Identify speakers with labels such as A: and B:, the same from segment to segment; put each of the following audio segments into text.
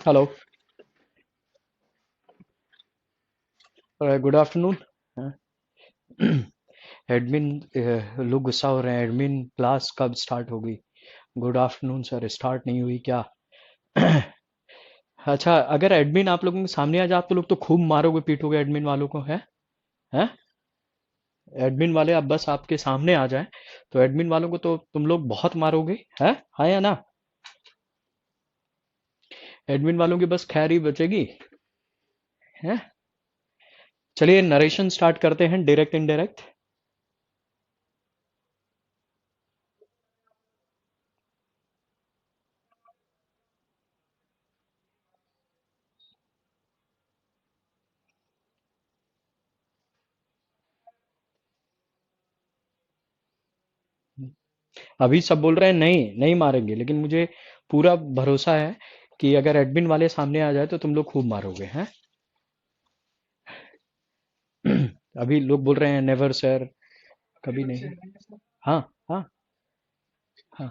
A: Hello. Good afternoon. Admin लोग गुस्सा हो रहे हैं, एडमिन क्लास कब स्टार्ट होगी? गुड आफ्टरनून सर, स्टार्ट नहीं हुई क्या? अच्छा, अगर एडमिन आप लोगों के सामने आ जाए आप तो लोग तो खूब मारोगे पीटोगे एडमिन वालों को, है? हैं? एडमिन वाले अब बस आपके सामने आ जाए तो एडमिन वालों को तो तुम लोग बहुत मारोगे, है? हाँ या ना? एडमिन वालों की बस खैर ही बचेगी, है? चलिए नरेशन स्टार्ट करते हैं, डायरेक्ट इनडायरेक्ट। अभी सब बोल रहे हैं नहीं नहीं मारेंगे, लेकिन मुझे पूरा भरोसा है कि अगर एडमिन वाले सामने आ जाए तो तुम लोग खूब मारोगे, हैं? अभी लोग बोल रहे हैं नेवर सर, कभी नहीं। हाँ हाँ हाँ।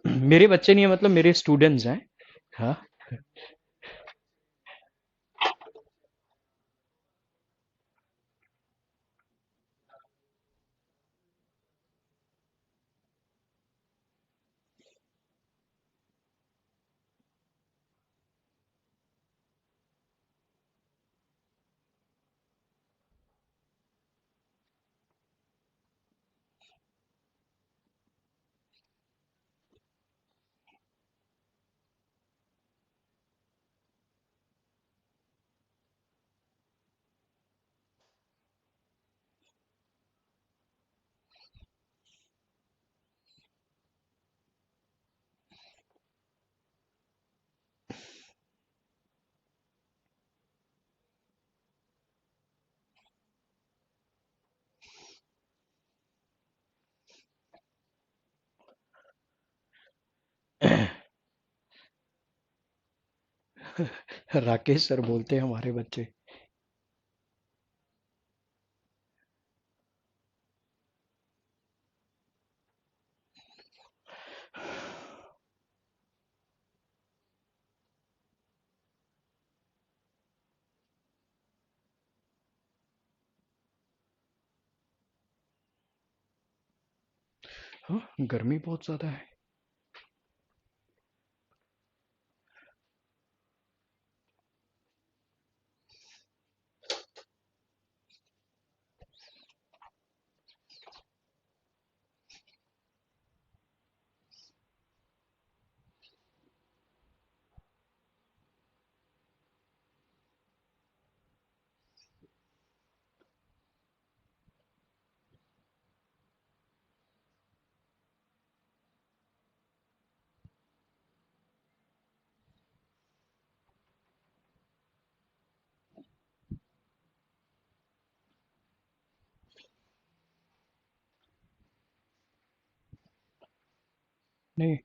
A: मेरे बच्चे नहीं है, मतलब मेरे स्टूडेंट्स हैं। हाँ। राकेश सर बोलते हैं हमारे बच्चे। हाँ, गर्मी बहुत ज्यादा है। नहीं,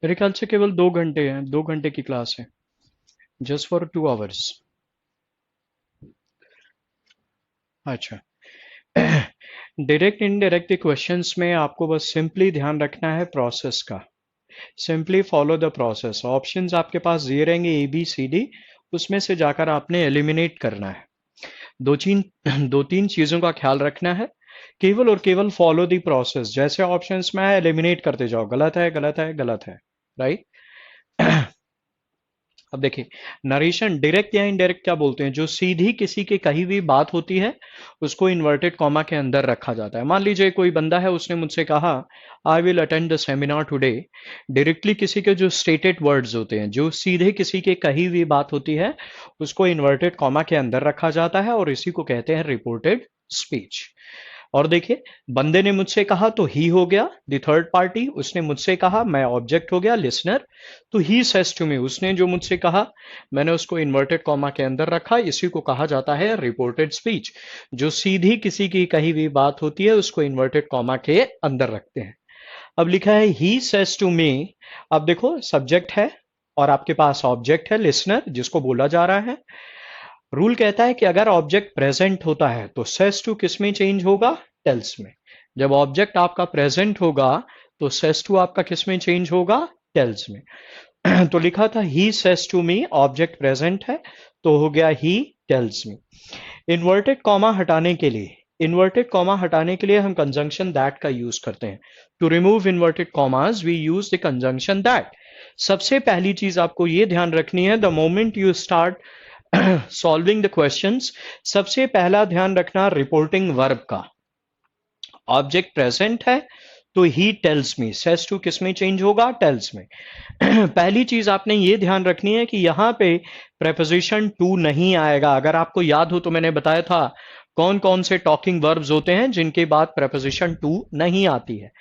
A: मेरे ख्याल से केवल 2 घंटे हैं, 2 घंटे की क्लास है। Just for 2 hours. अच्छा। डायरेक्ट इनडायरेक्ट क्वेश्चंस में आपको बस सिंपली ध्यान रखना है प्रोसेस का। Simply follow the process, options आपके पास दिए रहेंगे ए बी सी डी, उसमें से जाकर आपने एलिमिनेट करना है। दो तीन दो तीन चीजों का ख्याल रखना है, केवल और केवल फॉलो द प्रोसेस, जैसे ऑप्शंस में है एलिमिनेट करते जाओ, गलत है गलत है गलत है, राइट? अब देखिए, नरेशन डायरेक्ट या इनडायरेक्ट क्या बोलते हैं? जो सीधी किसी की कही हुई बात होती है उसको इन्वर्टेड कॉमा के अंदर रखा जाता है। मान लीजिए कोई बंदा है, उसने मुझसे कहा I will attend the seminar today. Directly किसी के जो स्टेटेड वर्ड्स होते हैं, जो सीधे किसी की कही हुई बात होती है, उसको इन्वर्टेड कॉमा के अंदर रखा जाता है और इसी को कहते हैं रिपोर्टेड स्पीच। और देखिए, बंदे ने मुझसे कहा तो ही हो गया द थर्ड पार्टी, उसने मुझसे कहा, मैं ऑब्जेक्ट हो गया लिसनर, तो ही सेज टू मी, उसने जो मुझसे कहा मैंने उसको इन्वर्टेड कॉमा के अंदर रखा, इसी को कहा जाता है रिपोर्टेड स्पीच। जो सीधी किसी की कही हुई बात होती है उसको इन्वर्टेड कॉमा के अंदर रखते हैं। अब लिखा है ही सेज टू मी, अब देखो सब्जेक्ट है और आपके पास ऑब्जेक्ट है लिसनर जिसको बोला जा रहा है। रूल कहता है कि अगर ऑब्जेक्ट प्रेजेंट होता है तो सेज टू किस में चेंज होगा, टेल्स में। जब ऑब्जेक्ट आपका प्रेजेंट होगा तो सेज टू आपका किस में चेंज होगा, टेल्स में। तो लिखा था he says to me, object present है तो हो गया he tells me. Inverted comma हटाने के लिए, इन्वर्टेड कॉमा हटाने के लिए हम कंजंक्शन दैट का यूज करते हैं। To remove inverted commas we use the conjunction that. सबसे पहली चीज आपको ये ध्यान रखनी है, the moment you start solving the questions, सबसे पहला ध्यान रखना रिपोर्टिंग वर्ब का। ऑब्जेक्ट प्रेजेंट है तो he tells me, says to किस में चेंज होगा, टेल्स में। पहली चीज आपने ये ध्यान रखनी है कि यहां पे प्रेपोजिशन टू नहीं आएगा। अगर आपको याद हो तो मैंने बताया था कौन कौन से टॉकिंग वर्ब्स होते हैं जिनके बाद प्रेपोजिशन टू नहीं आती है।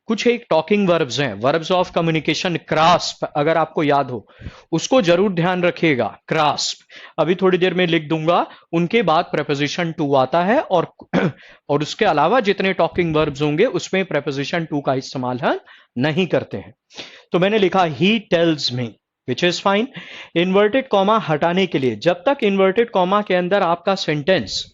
A: कुछ एक टॉकिंग वर्ब्स हैं, वर्ब्स ऑफ कम्युनिकेशन, क्रास्प, अगर आपको याद हो उसको जरूर ध्यान रखिएगा, क्रास्प अभी थोड़ी देर में लिख दूंगा, उनके बाद प्रेपोजिशन टू आता है। और उसके अलावा जितने टॉकिंग वर्ब्स होंगे उसमें प्रेपोजिशन टू का इस्तेमाल हम नहीं करते हैं। तो मैंने लिखा ही tells me, which is fine. Inverted comma हटाने के लिए, जब तक इन्वर्टेड कॉमा के अंदर आपका सेंटेंस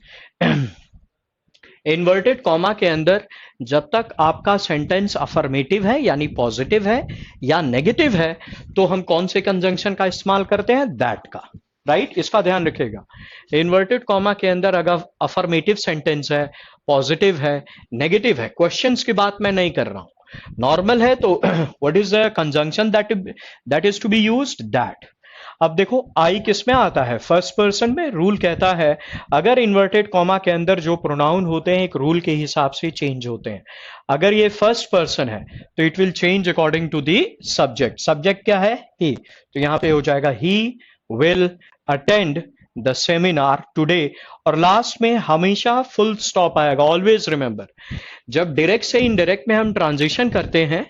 A: इन्वर्टेड कॉमा के अंदर जब तक आपका सेंटेंस अफर्मेटिव है यानी पॉजिटिव है या नेगेटिव है तो हम कौन से कंजंक्शन का इस्तेमाल करते हैं, दैट का, राइट। इसका ध्यान रखिएगा। इन्वर्टेड कॉमा के अंदर अगर अफर्मेटिव सेंटेंस है, पॉजिटिव है, नेगेटिव है, क्वेश्चंस की बात मैं नहीं कर रहा हूं, नॉर्मल है, तो what is the conjunction that is to be used, that. अब देखो आई किस में आता है, फर्स्ट पर्सन में। रूल कहता है अगर इन्वर्टेड कॉमा के अंदर जो प्रोनाउन होते हैं एक रूल के हिसाब से चेंज होते हैं। अगर ये फर्स्ट पर्सन है तो it will change according to the subject. Subject क्या है, ही, तो यहां पे हो जाएगा he will attend the seminar today, और लास्ट में हमेशा फुल स्टॉप आएगा। ऑलवेज रिमेंबर, जब डायरेक्ट से इनडायरेक्ट में हम ट्रांजिशन करते हैं,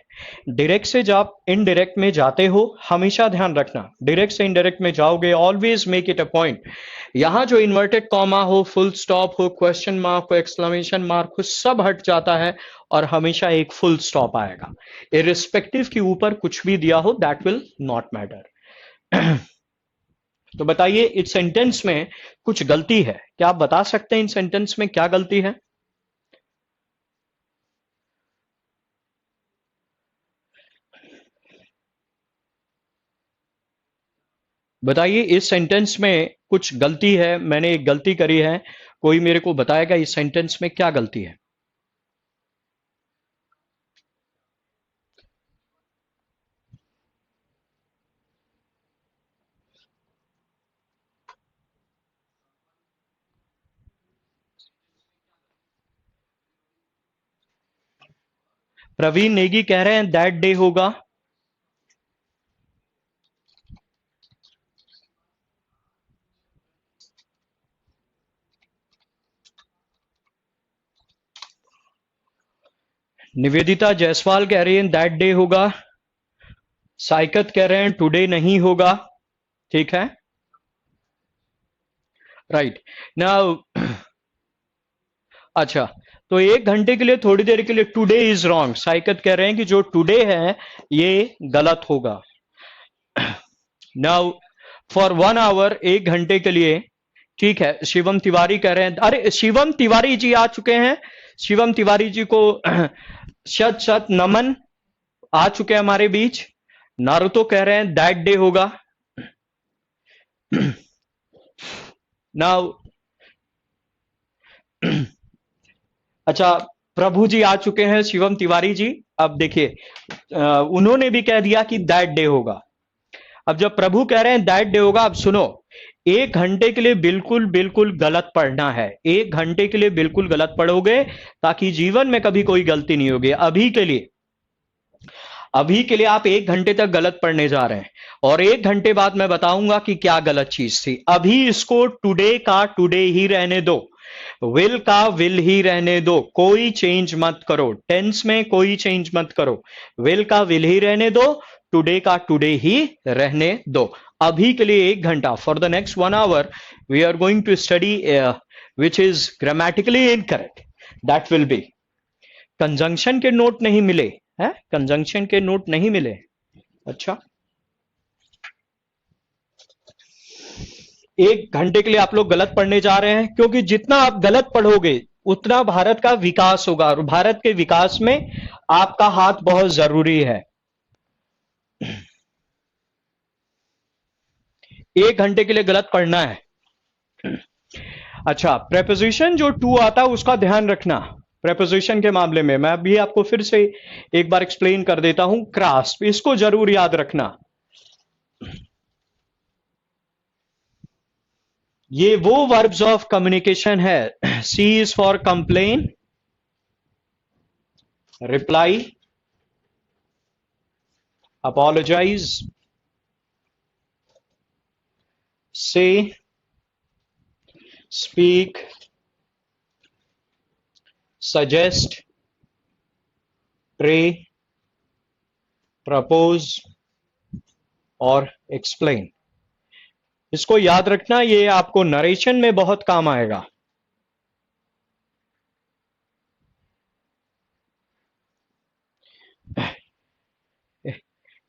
A: डायरेक्ट से जब इनडायरेक्ट में जाते हो, हमेशा ध्यान रखना डायरेक्ट से इनडायरेक्ट में जाओगे, always make it a point, यहां जो इन्वर्टेड कॉमा हो, फुल स्टॉप हो, क्वेश्चन मार्क हो, एक्सक्लेमेशन मार्क हो, सब हट जाता है और हमेशा एक फुल स्टॉप आएगा। इरिस्पेक्टिव के ऊपर कुछ भी दिया हो, दैट विल नॉट मैटर। तो बताइए इस सेंटेंस में कुछ गलती है क्या, आप बता सकते हैं इन सेंटेंस में क्या गलती है? बताइए इस सेंटेंस में कुछ गलती है, मैंने एक गलती करी है, कोई मेरे को बताएगा इस सेंटेंस में क्या गलती है? प्रवीण नेगी कह रहे हैं दैट डे होगा। निवेदिता जायसवाल कह रही है दैट डे होगा। साइकत कह रहे हैं टुडे नहीं होगा। ठीक है, राइट नाउ। अच्छा, तो एक घंटे के लिए, थोड़ी देर के लिए टुडे इज रॉन्ग, साइकत कह रहे हैं कि जो टुडे है ये गलत होगा। नाउ फॉर 1 आवर, एक घंटे के लिए, ठीक है। शिवम तिवारी कह रहे हैं, अरे शिवम तिवारी जी आ चुके हैं, शिवम तिवारी जी को शत शत नमन, आ चुके हैं हमारे बीच। नारुतो कह रहे हैं दैट डे होगा। नाउ अच्छा, प्रभु जी आ चुके हैं, शिवम तिवारी जी। अब देखिए उन्होंने भी कह दिया कि दैट डे होगा। अब जब प्रभु कह रहे हैं दैट डे होगा, अब सुनो, एक घंटे के लिए बिल्कुल बिल्कुल गलत पढ़ना है, एक घंटे के लिए बिल्कुल गलत पढ़ोगे ताकि जीवन में कभी कोई गलती नहीं होगी। अभी के लिए आप एक घंटे तक गलत पढ़ने जा रहे हैं और एक घंटे बाद मैं बताऊंगा कि क्या गलत चीज थी। अभी इसको टुडे का टुडे ही रहने दो। विल का विल ही रहने दो, कोई चेंज मत करो, टेंस में कोई चेंज मत करो, विल का विल ही रहने दो, टुडे का टुडे ही रहने दो। अभी के लिए 1 घंटा, for the next 1 hour we are going to study which is grammatically incorrect, that will be. Conjunction के नोट नहीं मिले हैं, कंजंक्शन के नोट नहीं मिले। अच्छा, 1 घंटे के लिए आप लोग गलत पढ़ने जा रहे हैं, क्योंकि जितना आप गलत पढ़ोगे उतना भारत का विकास होगा, और भारत के विकास में आपका हाथ बहुत जरूरी है। 1 घंटे के लिए गलत पढ़ना है। अच्छा, प्रेपोजिशन जो टू आता है उसका ध्यान रखना। प्रेपोजिशन के मामले में मैं अभी आपको फिर से एक बार एक्सप्लेन कर देता हूं। क्रास्प, इसको जरूर याद रखना। ये वो वर्ब्स ऑफ कम्युनिकेशन है। C is for complain, reply, apologise, say, speak, suggest, pray, propose और एक्सप्लेन। इसको याद रखना, ये आपको नरेशन में बहुत काम आएगा।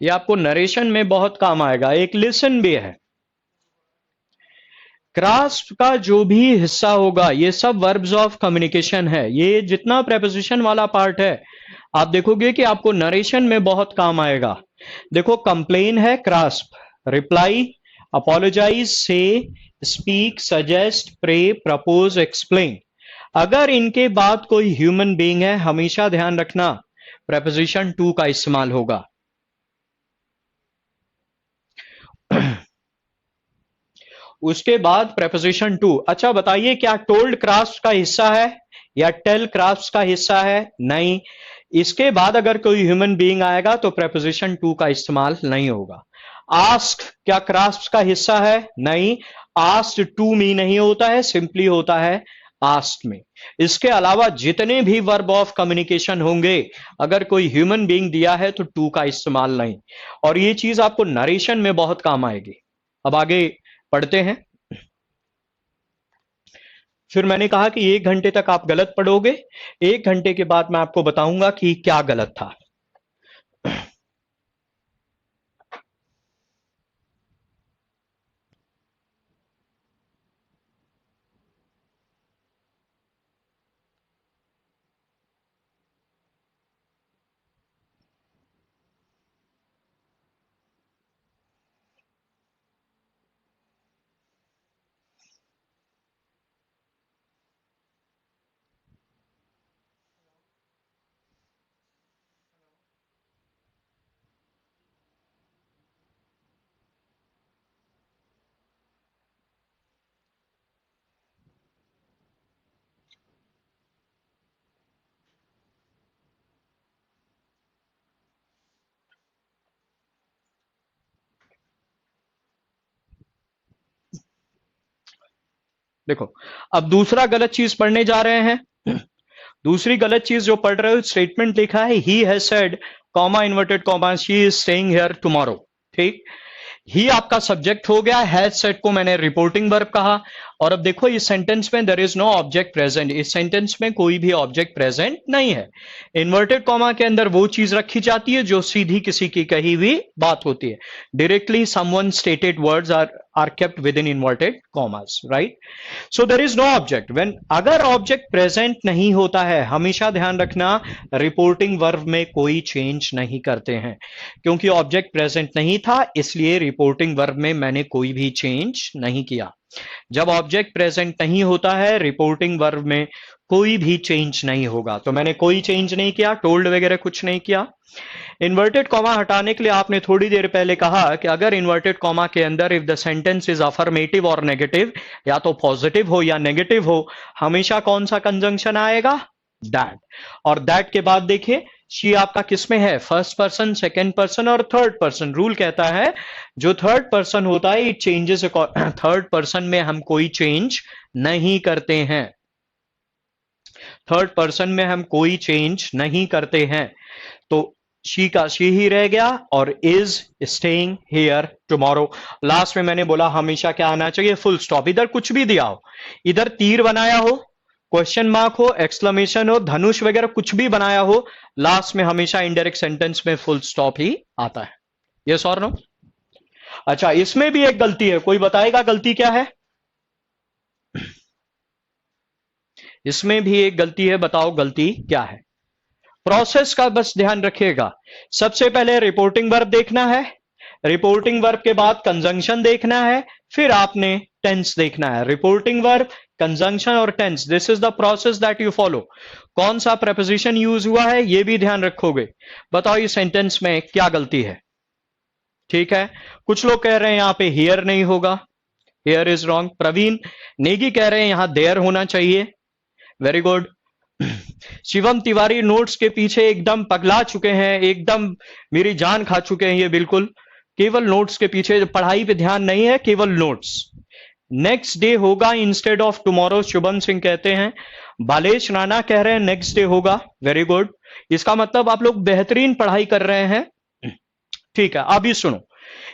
A: ये आपको नरेशन में बहुत काम आएगा। एक लेसन भी है। ग्रास्प का जो भी हिस्सा होगा ये सब वर्ब्स ऑफ कम्युनिकेशन है। ये जितना प्रेपोजिशन वाला पार्ट है आप देखोगे कि आपको नरेशन में बहुत काम आएगा। देखो, कंप्लेन है grasp, reply, apologise, say, speak, suggest, pray, propose, explain. अगर इनके बाद कोई ह्यूमन बीइंग है, हमेशा ध्यान रखना प्रेपोजिशन टू का इस्तेमाल होगा। उसके बाद प्रेपोजिशन टू। अच्छा बताइए, क्या टोल्ड क्राफ्ट का हिस्सा है या टेल क्राफ्ट का हिस्सा है? नहीं। इसके बाद अगर कोई ह्यूमन बीइंग आएगा तो प्रेपोजिशन टू का इस्तेमाल नहीं होगा। आस्क क्या क्राफ्ट का हिस्सा है? नहीं। आस्क्ड टू मी नहीं होता है, सिंपली होता है आस्क्ड में। इसके अलावा जितने भी वर्ब ऑफ कम्युनिकेशन होंगे, अगर कोई ह्यूमन बीइंग दिया है तो टू का इस्तेमाल नहीं। और ये चीज आपको नरेशन में बहुत काम आएगी। अब आगे पढ़ते हैं। फिर मैंने कहा कि 1 घंटे तक आप गलत पढ़ोगे, 1 घंटे के बाद मैं आपको बताऊंगा कि क्या गलत था। देखो, अब दूसरा गलत चीज पढ़ने जा रहे हैं। दूसरी गलत चीज जो पढ़ रहे हो, स्टेटमेंट लिखा है ही has said, comma, inverted comma, she is staying here tomorrow. ठीक, ही आपका सब्जेक्ट हो गया, हैज सेड को मैंने रिपोर्टिंग वर्ब कहा। और अब देखो इस सेंटेंस में there is no object present, इस सेंटेंस में कोई भी ऑब्जेक्ट प्रेजेंट नहीं है। इन्वर्टेड कॉमा के अंदर वो चीज रखी जाती है जो सीधी किसी की कही हुई बात होती है। Directly someone stated words are kept within inverted commas, right? So there is no object. When अगर ऑब्जेक्ट प्रेजेंट नहीं होता है, हमेशा ध्यान रखना रिपोर्टिंग वर्ब में कोई चेंज नहीं करते हैं, क्योंकि ऑब्जेक्ट प्रेजेंट नहीं था इसलिए रिपोर्टिंग वर्ब में मैंने कोई भी चेंज नहीं किया। जब ऑब्जेक्ट प्रेजेंट नहीं होता है रिपोर्टिंग वर्ब में कोई भी चेंज नहीं होगा। तो मैंने कोई चेंज नहीं किया, टोल्ड वगैरह कुछ नहीं किया। इन्वर्टेड कॉमा हटाने के लिए आपने थोड़ी देर पहले कहा कि अगर इन्वर्टेड कॉमा के अंदर if the sentence is affirmative और नेगेटिव, या तो पॉजिटिव हो या नेगेटिव हो, हमेशा कौन सा कंजंक्शन आएगा? दैट। और दैट के बाद देखिए शी आपका किसमें है? फर्स्ट पर्सन, सेकेंड पर्सन और थर्ड पर्सन। रूल कहता है जो थर्ड पर्सन होता है इट चेंजेस। थर्ड पर्सन में हम कोई चेंज नहीं करते हैं। थर्ड पर्सन में हम कोई चेंज नहीं करते हैं, तो शी का शी ही रह गया और is staying here tomorrow. Last में मैंने बोला हमेशा क्या आना चाहिए, फुल स्टॉप। इधर कुछ भी दिया हो, इधर तीर बनाया हो, क्वेश्चन मार्क हो, एक्सक्लेमेशन हो, धनुष वगैरह कुछ भी बनाया हो, लास्ट में हमेशा इनडायरेक्ट सेंटेंस में फुल स्टॉप ही आता है। यस और नो? अच्छा, इसमें भी एक गलती है, कोई बताएगा गलती क्या है? इसमें भी एक गलती है, बताओ गलती क्या है? प्रोसेस का बस ध्यान रखिएगा। सबसे पहले रिपोर्टिंग वर्ब देखना है, रिपोर्टिंग वर्ब के बाद कंजंक्शन देखना है, फिर आपने टेंस देखना है। रिपोर्टिंग वर्ब, कंजंक्शन और tense, this is the process that you follow. कौन सा प्रेपोजिशन यूज हुआ है ये भी ध्यान रखोगे। बताओ इस सेंटेंस में क्या गलती है? ठीक है, कुछ लोग कह रहे हैं यहां पे हियर नहीं होगा, here is wrong. Praveen Negi कह रहे हैं यहां देयर होना चाहिए, very good. Shivam Tiwari notes के पीछे एकदम पगला चुके हैं, एकदम मेरी जान खा चुके हैं ये, बिल्कुल केवल नोट्स के पीछे, पढ़ाई पे ध्यान नहीं है, केवल नोट्स। नेक्स्ट डे होगा instead of tomorrow, Shubham Singh कहते हैं। बालेश राणा कह रहे हैं नेक्स्ट डे होगा, वेरी गुड। इसका मतलब आप लोग बेहतरीन पढ़ाई कर रहे हैं। ठीक है, अभी सुनो,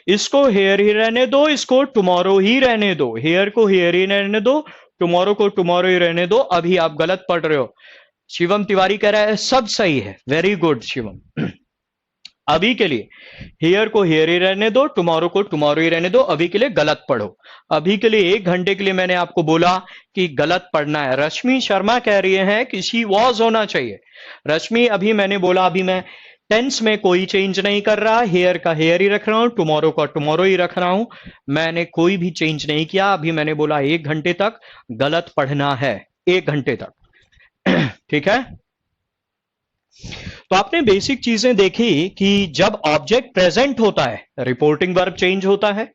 A: इसको हेयर ही रहने दो, इसको टुमारो ही रहने दो, हेयर को हेयर ही रहने दो, टुमारो को टुमारो ही रहने दो। अभी आप गलत पढ़ रहे हो। शिवम तिवारी कह रहा है सब सही है, वेरी गुड शिवम। अभी के लिए हेयर को हेयर ही रहने दो, टुमारो को टुमारो ही रहने दो, अभी के लिए गलत पढ़ो। अभी के लिए 1 घंटे के लिए मैंने आपको बोला कि गलत पढ़ना है। रश्मि शर्मा कह रही है कि शी वॉज होना चाहिए। रश्मि, अभी मैंने बोला, अभी मैं टेंस में कोई चेंज नहीं कर रहा, हेयर का हेयर ही रख रहा हूं, टुमारो का टुमारो ही रख रहा हूं, मैंने कोई भी चेंज नहीं किया। अभी मैंने बोला 1 घंटे तक गलत पढ़ना है, 1 घंटे तक। ठीक है, तो आपने बेसिक चीजें देखी कि जब ऑब्जेक्ट प्रेजेंट होता है रिपोर्टिंग वर्ब चेंज होता है,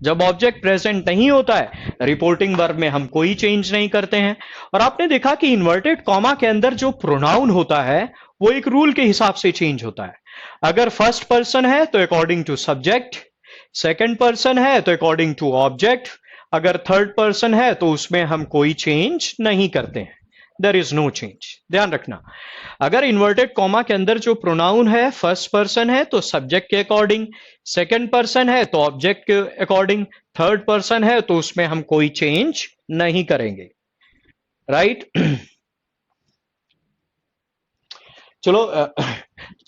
A: जब ऑब्जेक्ट प्रेजेंट नहीं होता है रिपोर्टिंग वर्ब में हम कोई चेंज नहीं करते हैं। और आपने देखा कि इन्वर्टेड कॉमा के अंदर जो प्रोनाउन होता है वो एक रूल के हिसाब से चेंज होता है। अगर फर्स्ट पर्सन है तो according to subject, second person है तो अकॉर्डिंग टू ऑब्जेक्ट, अगर थर्ड पर्सन है तो उसमें हम कोई चेंज नहीं करते हैं, देयर इज नो चेंज। ध्यान रखना, अगर इन्वर्टेड कॉमा के अंदर जो प्रोनाउन है फर्स्ट पर्सन है तो सब्जेक्ट के अकॉर्डिंग, सेकंड पर्सन है तो ऑब्जेक्ट के अकॉर्डिंग, थर्ड पर्सन है तो उसमें हम कोई चेंज नहीं करेंगे, राइट? चलो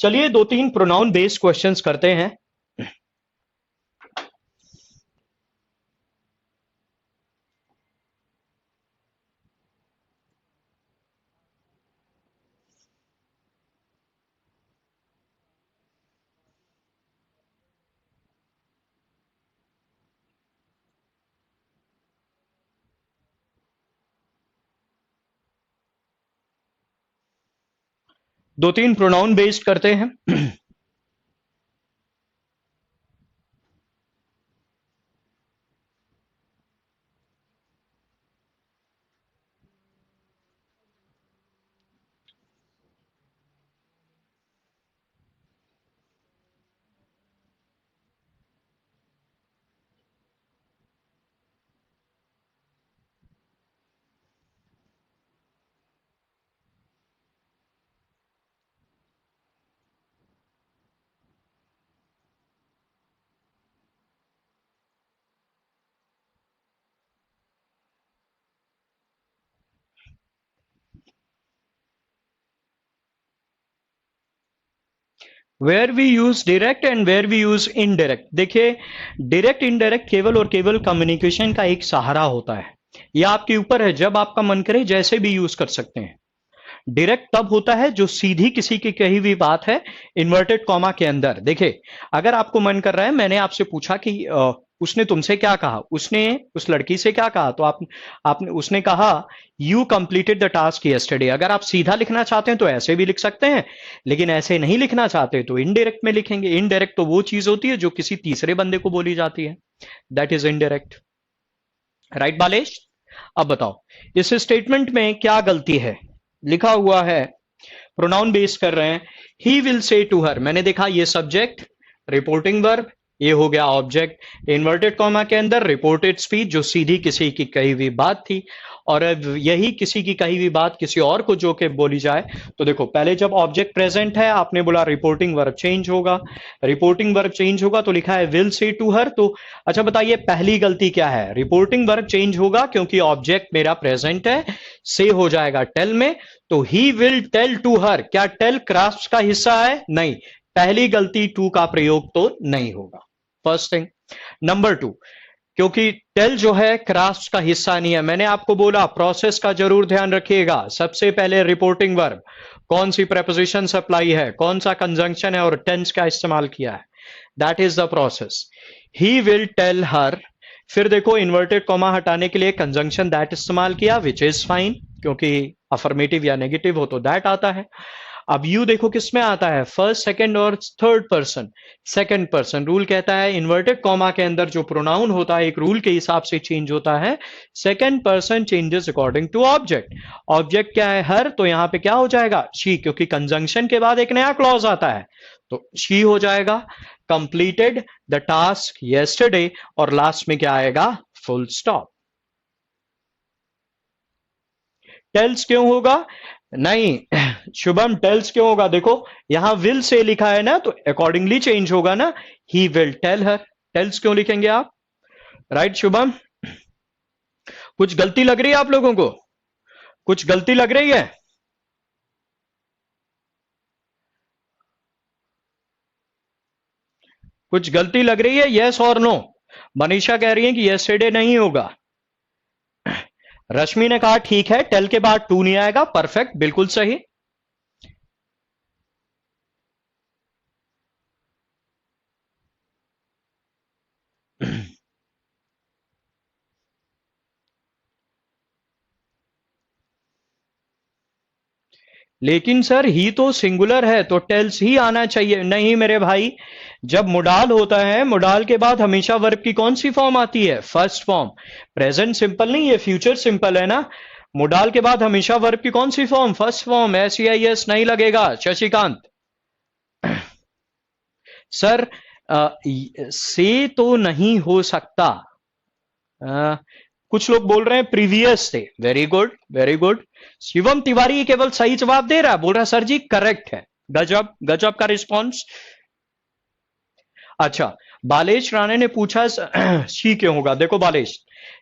A: चलिए 2-3 प्रोनाउन बेस्ड क्वेश्चंस करते हैं। दो तीन प्रोनाउन बेस्ड करते हैं। Where we use direct and where we use indirect. देखिए, डायरेक्ट इनडायरेक्ट केवल और केवल कम्युनिकेशन का एक सहारा होता है, यह आपके ऊपर है, जब आपका मन करे जैसे भी यूज कर सकते हैं। डायरेक्ट तब होता है जो सीधी किसी की कही हुई बात है इन्वर्टेड कॉमा के अंदर। देखिए, अगर आपको मन कर रहा है, मैंने आपसे पूछा कि उसने तुमसे क्या कहा, उसने उस लड़की से क्या कहा, तो आपने उसने कहा you completed the task yesterday. अगर आप सीधा लिखना चाहते हैं तो ऐसे भी लिख सकते हैं, लेकिन ऐसे नहीं लिखना चाहते तो इनडायरेक्ट में लिखेंगे। इनडायरेक्ट तो वो चीज होती है जो किसी तीसरे बंदे को बोली जाती है, that is indirect, right Balesh? अब बताओ इस स्टेटमेंट में क्या गलती है? लिखा हुआ है प्रोनाउन बेस कर रहे हैं, ही विल से टू हर। मैंने देखा ये सब्जेक्ट, रिपोर्टिंग वर्ब, ये हो गया ऑब्जेक्ट। इन्वर्टेड कॉमा के अंदर रिपोर्टेड स्पीच, जो सीधी किसी की कही हुई बात थी, और अब यही किसी की कही हुई बात किसी और को जो के बोली जाए, तो देखो पहले जब ऑब्जेक्ट प्रेजेंट है आपने बोला रिपोर्टिंग वर्ब चेंज होगा। रिपोर्टिंग वर्ब चेंज होगा तो लिखा है विल से टू हर। तो अच्छा बताइए पहली गलती क्या है? रिपोर्टिंग वर्ब चेंज होगा क्योंकि ऑब्जेक्ट मेरा प्रेजेंट है, से हो जाएगा टेल में। तो he will tell to her, क्या टेल क्राफ्ट का हिस्सा है? नहीं, पहली गलती टू का प्रयोग तो नहीं होगा। First thing. नंबर टू, क्योंकि टेल जो है क्राफ्ट का हिस्सा नहीं है, मैंने आपको बोला प्रोसेस का जरूर ध्यान रखिएगा। सबसे पहले रिपोर्टिंग वर्ब, कौन सी प्रेपोजिशन अप्लाई है, कौन सा कंजंक्शन है और टेंस का इस्तेमाल किया है, that is the process. He will tell her, फिर देखो इन्वर्टेड कॉमा हटाने के लिए कंजंक्शन दैट इस्तेमाल किया, विच इज फाइन, क्योंकि अफर्मेटिव या नेगेटिव हो तो दैट आता है। अब यू देखो किस में आता है, फर्स्ट सेकंड और third person. Second person rule कहता है इन्वर्टेड कॉमा के अंदर जो प्रोनाउन होता है एक रूल के हिसाब से चेंज होता है, second person changes according to object. Object क्या है? हर, तो यहां पे क्या हो जाएगा? शी, क्योंकि कंजंक्शन के बाद एक नया क्लॉज आता है तो शी हो जाएगा। कंप्लीटेड द टास्क यस्टरडे, और लास्ट में क्या आएगा? Full stop. टेल्स क्यों होगा? नहीं शुभम, टेल्स क्यों होगा? देखो यहां विल से लिखा है ना, तो अकॉर्डिंगली चेंज होगा ना। He will tell her, tells क्यों लिखेंगे आप? राइट शुभम, कुछ गलती लग रही है आप लोगों को? कुछ गलती लग रही है? कुछ गलती लग रही है? यस और नो? मनीषा कह रही है कि यस्टरडे नहीं होगा। रश्मि ने कहा ठीक है, टेल के बाद टू नहीं आएगा, परफेक्ट, बिल्कुल सही। लेकिन सर ही तो सिंगुलर है तो टेल्स ही आना चाहिए। नहीं मेरे भाई, जब मोडाल होता है, मोडाल के बाद हमेशा वर्ब की कौन सी फॉर्म आती है? First form. प्रेजेंट सिंपल नहीं है, फ्यूचर सिंपल है ना। मोडाल के बाद हमेशा वर्ब की कौन सी form? First form. S I S नहीं लगेगा शशिकांत। सर से तो नहीं हो सकता। अ, कुछ लोग बोल रहे हैं प्रीवियस से। Very good, very good. Shivam Tiwari केवल सही जवाब दे रहा है, बोल रहा है सर जी करेक्ट है। गजब, गजब का रिस्पॉन्स। अच्छा, बालेश राणे ने पूछा शी क्यों होगा? देखो बालेश,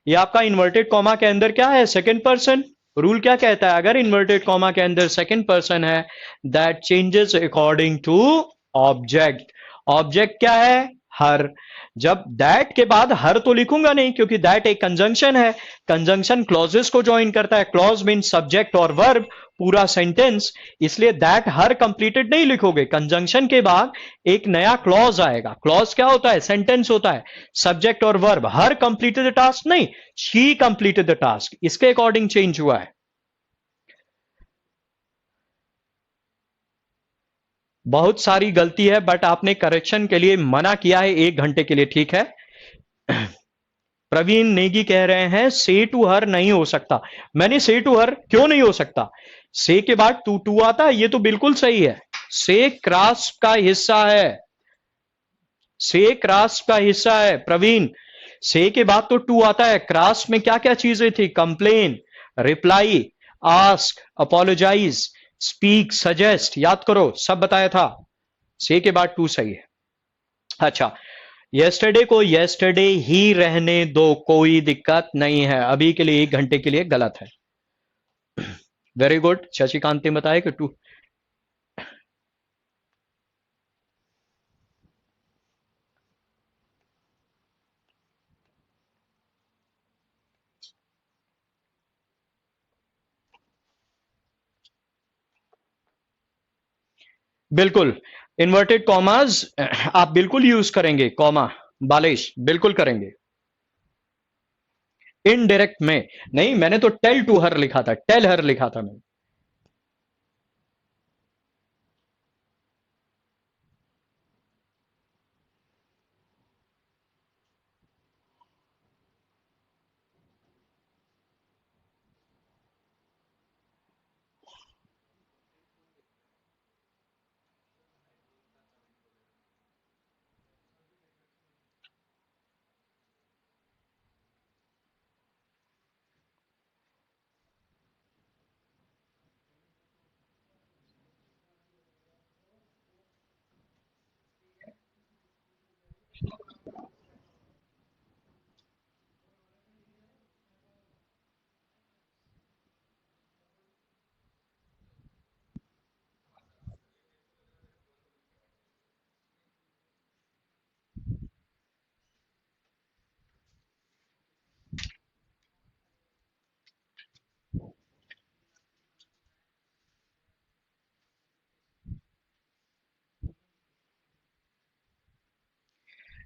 A: ये आपका इन्वर्टेड कॉमा के अंदर क्या है? Second person. रूल क्या कहता है? अगर इन्वर्टेड कॉमा के अंदर सेकंड पर्सन है, that changes according to object. Object क्या है? हर। जब दैट के बाद हर तो लिखूंगा नहीं, क्योंकि दैट एक कंजंक्शन है। कंजंक्शन क्लॉजेस को ज्वाइन करता है, क्लॉज मीन सब्जेक्ट और वर्ब, पूरा सेंटेंस। इसलिए दैट हर कंप्लीटेड नहीं लिखोगे, कंजंक्शन के बाद एक नया क्लॉज आएगा। क्लॉज क्या होता है? सेंटेंस होता है, सब्जेक्ट और verb. Her completed the task नहीं, शी कंप्लीटेड द टास्क, इसके अकॉर्डिंग चेंज हुआ है। बहुत सारी गलती है, बट आपने करेक्शन के लिए मना किया है 1 घंटे के लिए, ठीक है। प्रवीण नेगी कह रहे हैं से टू हर नहीं हो सकता। मैंने से टू हर क्यों नहीं हो सकता? से के बाद टू टू आता है, ये तो बिल्कुल सही है। से क्रास का हिस्सा है, से क्रास का हिस्सा है प्रवीण। से के बाद तो टू आता है। क्रास में क्या क्या चीजें थी? Complain, reply, ask, apologise, speak, suggest, याद करो सब बताया था। से के बाद टू सही है। अच्छा, यस्टरडे को यस्टरडे ही रहने दो, कोई दिक्कत नहीं है, अभी के लिए 1 घंटे के लिए गलत है। वेरी गुड, शशिकांत ने बताया कि टू। बिल्कुल, इन्वर्टेड कॉमास आप बिल्कुल यूज करेंगे, कॉमा। बालेश बिल्कुल करेंगे। इनडायरेक्ट में नहीं, मैंने तो टेल टू हर लिखा था, टेल हर लिखा था मैंने।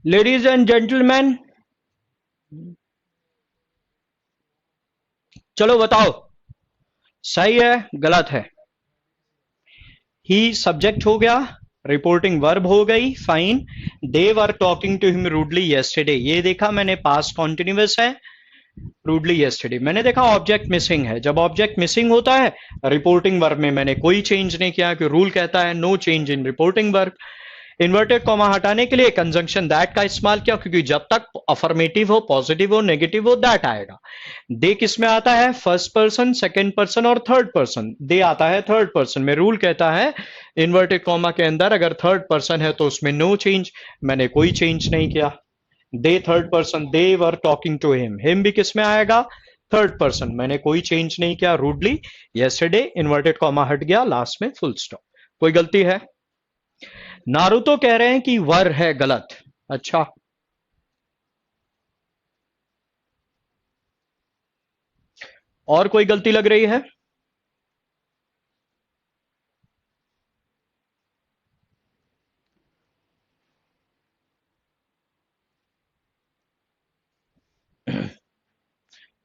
A: लेडीज एंड जेंटलमैन, चलो बताओ, सही है गलत है? ही सब्जेक्ट हो गया, रिपोर्टिंग वर्ब हो गई, fine. They were talking to him rudely yesterday, ये देखा मैंने पास्ट कॉन्टिन्यूअस है, रूडली येस्टरडे। मैंने देखा ऑब्जेक्ट मिसिंग है, जब ऑब्जेक्ट मिसिंग होता है रिपोर्टिंग वर्ब में मैंने कोई चेंज नहीं किया, कि रूल कहता है no change in reporting verb. Inverted comma हटाने के लिए कंजंक्शन दैट का इस्तेमाल किया, क्योंकि जब तक अफर्मेटिव हो, पॉजिटिव हो, नेगेटिव हो, दैट आएगा। दे किस में आता है? फर्स्ट पर्सन, सेकंड पर्सन और थर्ड पर्सन। दे आता है थर्ड पर्सन में। रूल कहता है इन्वर्टेड कॉमा के अंदर अगर थर्ड पर्सन है तो उसमें नो चेंज, मैंने कोई चेंज नहीं किया। They third person, they were talking to him भी किस में आएगा? थर्ड पर्सन, मैंने कोई चेंज नहीं किया। रूडली यस्टरडे, इन्वर्टेड कॉमा हट गया, लास्ट में फुल स्टॉप। कोई गलती है? नारुतो कह रहे हैं कि वर है गलत। अच्छा, और कोई गलती लग रही है?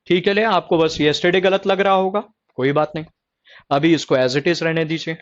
A: ठीक है, ले आपको बस यस्टरडे गलत लग रहा होगा, कोई बात नहीं, अभी इसको एज इट इज रहने दीजिए।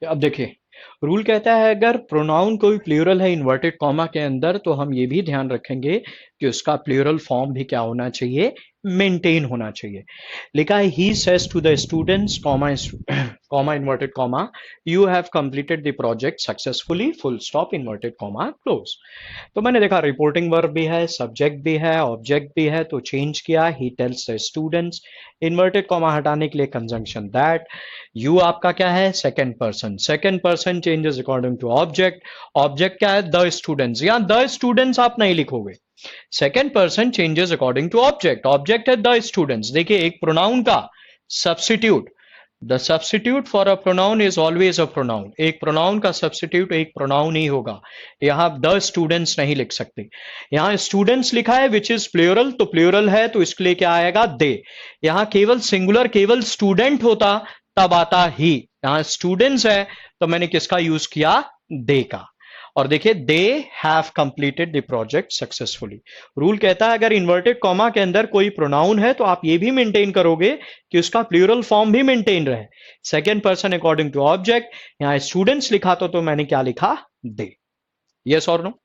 A: अब देखिए, रूल कहता है अगर प्रोनाउन कोई प्लूरल है इन्वर्टेड कॉमा के अंदर, तो हम ये भी ध्यान रखेंगे कि उसका प्लूरल फॉर्म भी क्या होना चाहिए? मेंटेन होना चाहिए। लिखा है he says to the students, comma comma inverted comma, you have completed the project successfully, full stop, inverted comma close. तो मैंने देखा रिपोर्टिंग वर्ब भी है, सब्जेक्ट भी है, ऑब्जेक्ट भी है, तो चेंज किया, he tells the students. Inverted comma हटाने के लिए कंजंक्शन दैट। यू आपका क्या है? Second person, second person changes according to object. Object क्या है? द स्टूडेंट्स, यहां द स्टूडेंट्स आप नहीं लिखोगे, second person changes according to object. Object है द स्टूडेंट्स। देखिए एक प्रोनाउन का substitute, the substitute for a pronoun is always a pronoun. एक प्रोनाउन का सब्स्टिट्यूट एक प्रोनाउन ही होगा। यहां आप द स्टूडेंट्स नहीं लिख सकते। यहां स्टूडेंट्स लिखा है विच इज प्लूरल, तो प्लूरल है तो इसके लिए क्या आएगा? दे। यहां केवल सिंगुलर, केवल स्टूडेंट होता तब आता ही। यहां स्टूडेंट्स है तो मैंने किसका यूज किया? दे का। और देखिए they have completed the project successfully. Rule कहता है अगर इन्वर्टेड कॉमा के अंदर कोई प्रोनाउन है तो आप ये भी मेंटेन करोगे कि उसका प्लूरल फॉर्म भी मेंटेन रहे, second person according to object. यहां स्टूडेंट्स लिखा तो मैंने क्या लिखा? दे। यस और नो?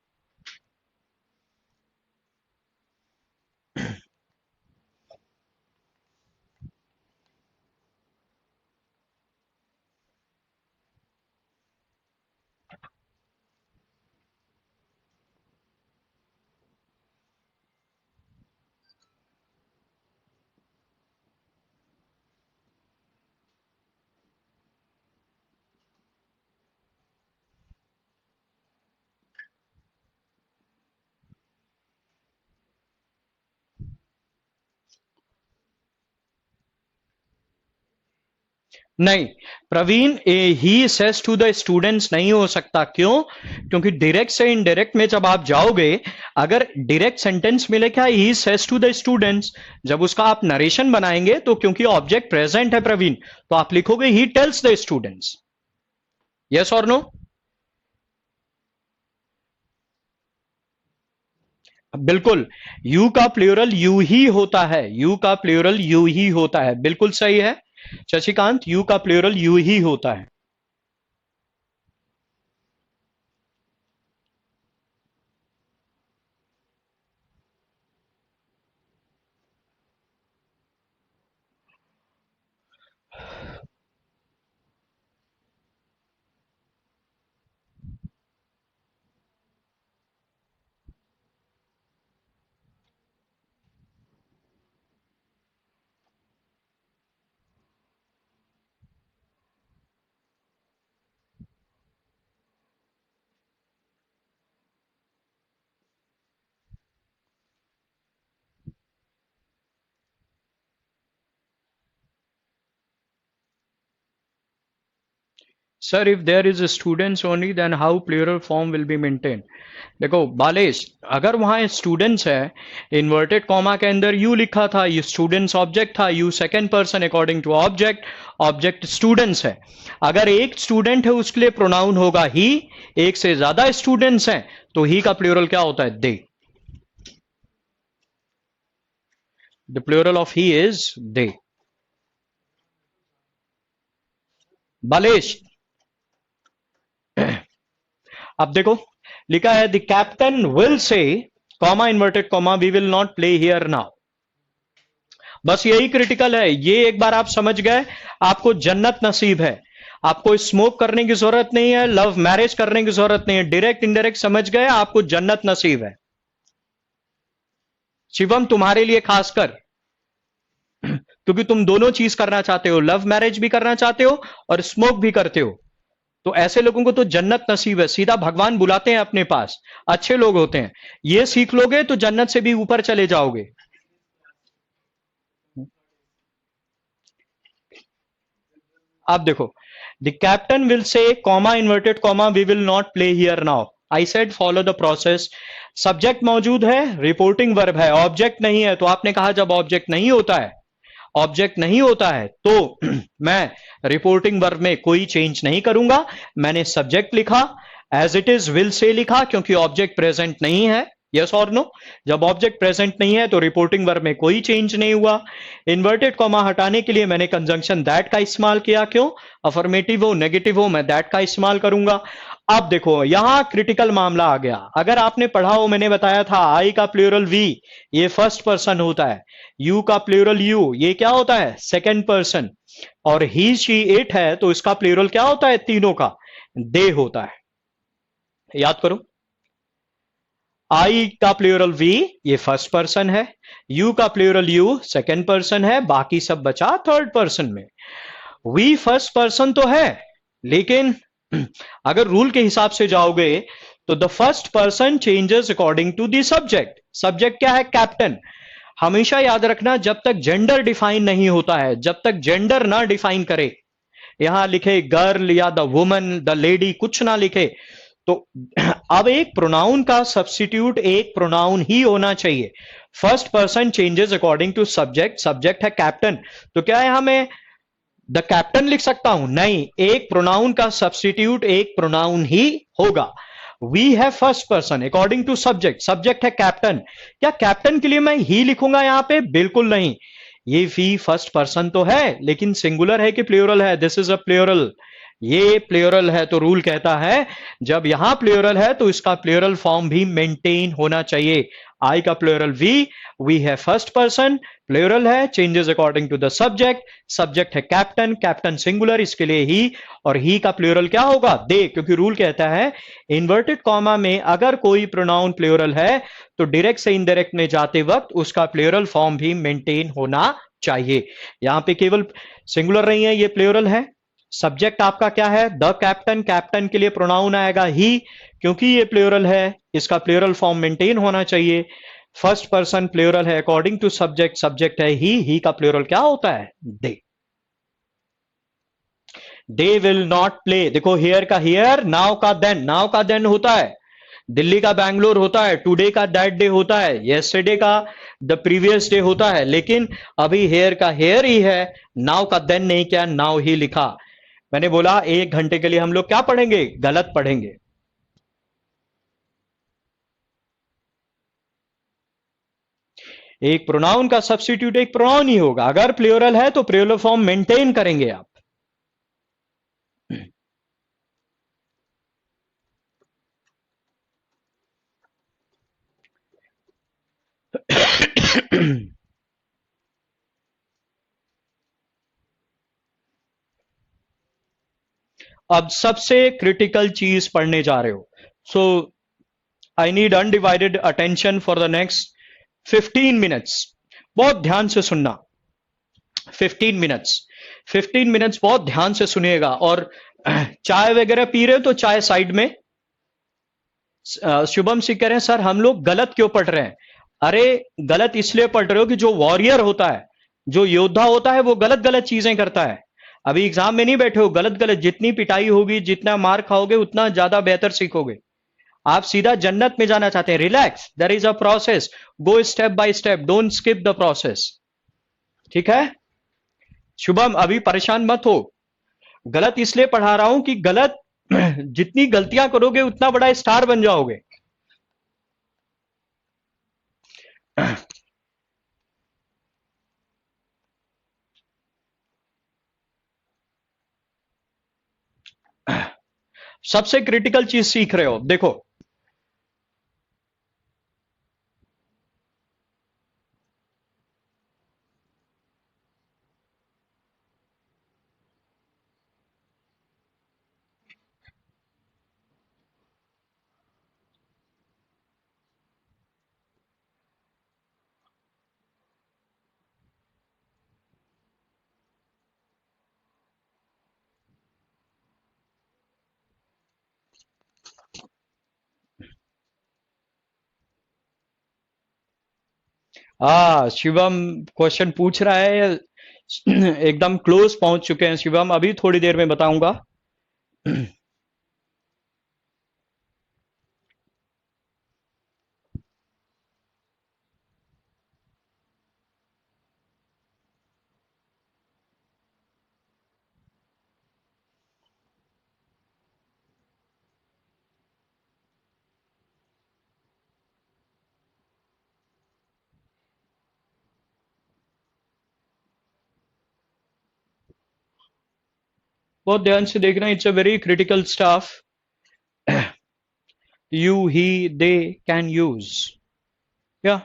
A: नहीं, Praveen, he says to the students नहीं हो सकता। क्यों? क्योंकि डायरेक्ट से इनडायरेक्ट में जब आप जाओगे, अगर डायरेक्ट सेंटेंस मिलेगा he says to the students, जब उसका आप नरेशन बनाएंगे तो क्योंकि ऑब्जेक्ट प्रेजेंट है प्रवीण, तो आप लिखोगे ही टेल्स द स्टूडेंट्स। यस और नो? बिल्कुल। यू का प्लूरल यू ही होता है, यू का प्लूरल यू ही होता है, बिल्कुल सही है शशिकांत, यू का प्लूरल यू ही होता है। Sir, if there is students only then how plural form will be maintain? देखो बालेश, अगर वहां स्टूडेंट्स है, इन्वर्टेड कॉमा के अंदर यू लिखा था, ये स्टूडेंट्स ऑब्जेक्ट था, you second person according to object, object students है। अगर एक स्टूडेंट है उसके लिए प्रोनाउन होगा ही, एक से ज्यादा स्टूडेंट्स हैं तो ही का प्लूरल क्या होता है? They. The plural of he is they. Balesh, अब देखो, लिखा है the captain will say, comma inverted comma, we will not play here now. बस यही क्रिटिकल है, ये एक बार आप समझ गए, आपको जन्नत नसीब है। आपको स्मोक करने की जरूरत नहीं है, लव मैरिज करने की जरूरत नहीं है, डायरेक्ट इनडायरेक्ट समझ गए, आपको जन्नत नसीब है। शिवम, तुम्हारे लिए खासकर, क्योंकि तुम दोनों चीज करना चाहते हो, लव मैरिज भी करना चाहते हो और स्मोक भी करते हो, तो ऐसे लोगों को तो जन्नत नसीब है, सीधा भगवान बुलाते हैं अपने पास, अच्छे लोग होते हैं। ये सीख लोगे तो जन्नत से भी ऊपर चले जाओगे। आप देखो, the captain will say, comma inverted comma, we will not play here now. I said follow the process. Subject मौजूद है, रिपोर्टिंग वर्ब है, ऑब्जेक्ट नहीं है, तो आपने कहा जब ऑब्जेक्ट नहीं होता है, ऑब्जेक्ट नहीं होता है तो मैं रिपोर्टिंग वर्ब में कोई चेंज नहीं करूंगा। मैंने सब्जेक्ट लिखा, as it is will say लिखा, क्योंकि ऑब्जेक्ट प्रेजेंट नहीं है। यस और नो? जब ऑब्जेक्ट प्रेजेंट नहीं है तो रिपोर्टिंग वर्ब में कोई चेंज नहीं हुआ। इन्वर्टेड कॉमा हटाने के लिए मैंने कंजंक्शन दैट का इस्तेमाल किया। क्यों? अफर्मेटिव हो नेगेटिव हो, मैं दैट का इस्तेमाल करूंगा। अब देखो, यहां क्रिटिकल मामला आ गया। अगर आपने पढ़ा हो, मैंने बताया था आई का प्लूरल वी, ये फर्स्ट पर्सन होता है। यू का प्लूरल यू, ये क्या होता है? Second person. और ही शी इट है तो इसका प्लूरल क्या होता है? तीनों का दे होता है। याद करो, आई का प्लूरल वी, ये फर्स्ट पर्सन है, यू का प्लूरल यू सेकंड पर्सन है, बाकी सब बचा थर्ड पर्सन में। वी फर्स्ट पर्सन तो है, लेकिन अगर रूल के हिसाब से जाओगे तो the first person changes according to the subject. Subject क्या है? कैप्टन। हमेशा याद रखना, जब तक जेंडर डिफाइन नहीं होता है, जब तक जेंडर ना डिफाइन करे, यहां लिखे गर्ल या द वुमन, द लेडी, कुछ ना लिखे, तो अब एक प्रोनाउन का सब्स्टिट्यूट एक प्रोनाउन ही होना चाहिए। First person changes according to subject, subject है कैप्टन, तो क्या यहां मैं द कैप्टन लिख सकता हूं? नहीं, एक प्रोनाउन का सब्स्टिट्यूट एक प्रोनाउन ही होगा। वी है first person according to subject, subject है कैप्टन। क्या कैप्टन के लिए मैं ही लिखूंगा यहां पे? बिल्कुल नहीं। ये वी फर्स्ट पर्सन तो है, लेकिन सिंगुलर है कि प्लूरल है? दिस इज अ प्लूरल, ये प्लूरल है, तो रूल कहता है जब यहां प्लूरल है तो इसका प्लूरल फॉर्म भी मेंटेन होना चाहिए। आई का प्लूरल वी है फर्स्ट पर्सन, प्लूरल है, changes according to the subject, subject है कैप्टन, कैप्टन सिंगुलर, इसके लिए ही, और ही का प्लूरल क्या होगा? दे, क्योंकि रूल कहता है इन्वर्टेड कॉमा में अगर कोई प्रोनाउन प्लूरल है तो डायरेक्ट से इनडायरेक्ट में जाते वक्त उसका प्लूरल फॉर्म भी मेंटेन होना चाहिए। यहां पे केवल सिंगुलर नहीं है, ये प्लूरल है। सब्जेक्ट आपका क्या है? द कैप्टन, कैप्टन के लिए प्रोनाउन आएगा ही, क्योंकि ये प्लूरल है, इसका प्लूरल फॉर्म मेंटेन होना चाहिए। फर्स्ट पर्सन प्लूरल है अकॉर्डिंग टू सब्जेक्ट, सब्जेक्ट है ही का प्लूरल क्या होता है? They. They will not play. देखो हेयर का हेयर, नाउ का देन, नाउ का देन होता है, दिल्ली का बैंगलोर होता है, टुडे का दैट डे होता है, यस्टरडे का द प्रीवियस डे होता है, लेकिन अभी हेयर का हेयर ही है, नाउ का देन नहीं किया, नाउ ही लिखा। मैंने बोला 1 घंटे के लिए हम लोग क्या पढ़ेंगे, गलत पढ़ेंगे। एक प्रोनाउन का सब्स्टिट्यूट एक प्रोनाउन ही होगा, अगर प्लूरल है तो प्लूरल फॉर्म मेंटेन करेंगे आप। अब सबसे क्रिटिकल चीज पढ़ने जा रहे हो, so I need undivided attention for the next 15 minutes. बहुत ध्यान से सुनना, 15 मिनट्स, 15 मिनट्स बहुत ध्यान से सुनिएगा। और चाय वगैरह पी रहे हो तो चाय साइड में। शुभम सिंह कह रहे हैं सर हम लोग गलत क्यों पढ़ रहे हैं? अरे गलत इसलिए पढ़ रहे हो कि जो वॉरियर होता है, जो योद्धा होता है, वो गलत गलत चीजें करता है। अभी एग्जाम में नहीं बैठे हो गलत गलत, जितनी पिटाई होगी, जितना मार खाओगे, उतना ज्यादा बेहतर सीखोगे। आप सीधा जन्नत में जाना चाहते हैं, relax, there is a process, go step by step, don't skip the process. ठीक है शुभम, अभी परेशान मत हो। गलत इसलिए पढ़ा रहा हूं कि गलत जितनी गलतियां करोगे उतना बड़ा स्टार बन जाओगे। सबसे क्रिटिकल चीज सीख रहे हो, देखो शिवम क्वेश्चन पूछ रहा है, एकदम क्लोज पहुंच चुके हैं शिवम, अभी थोड़ी देर में बताऊंगा। बहुत ध्यान से देखना, it's a very critical stuff. You he they can use, या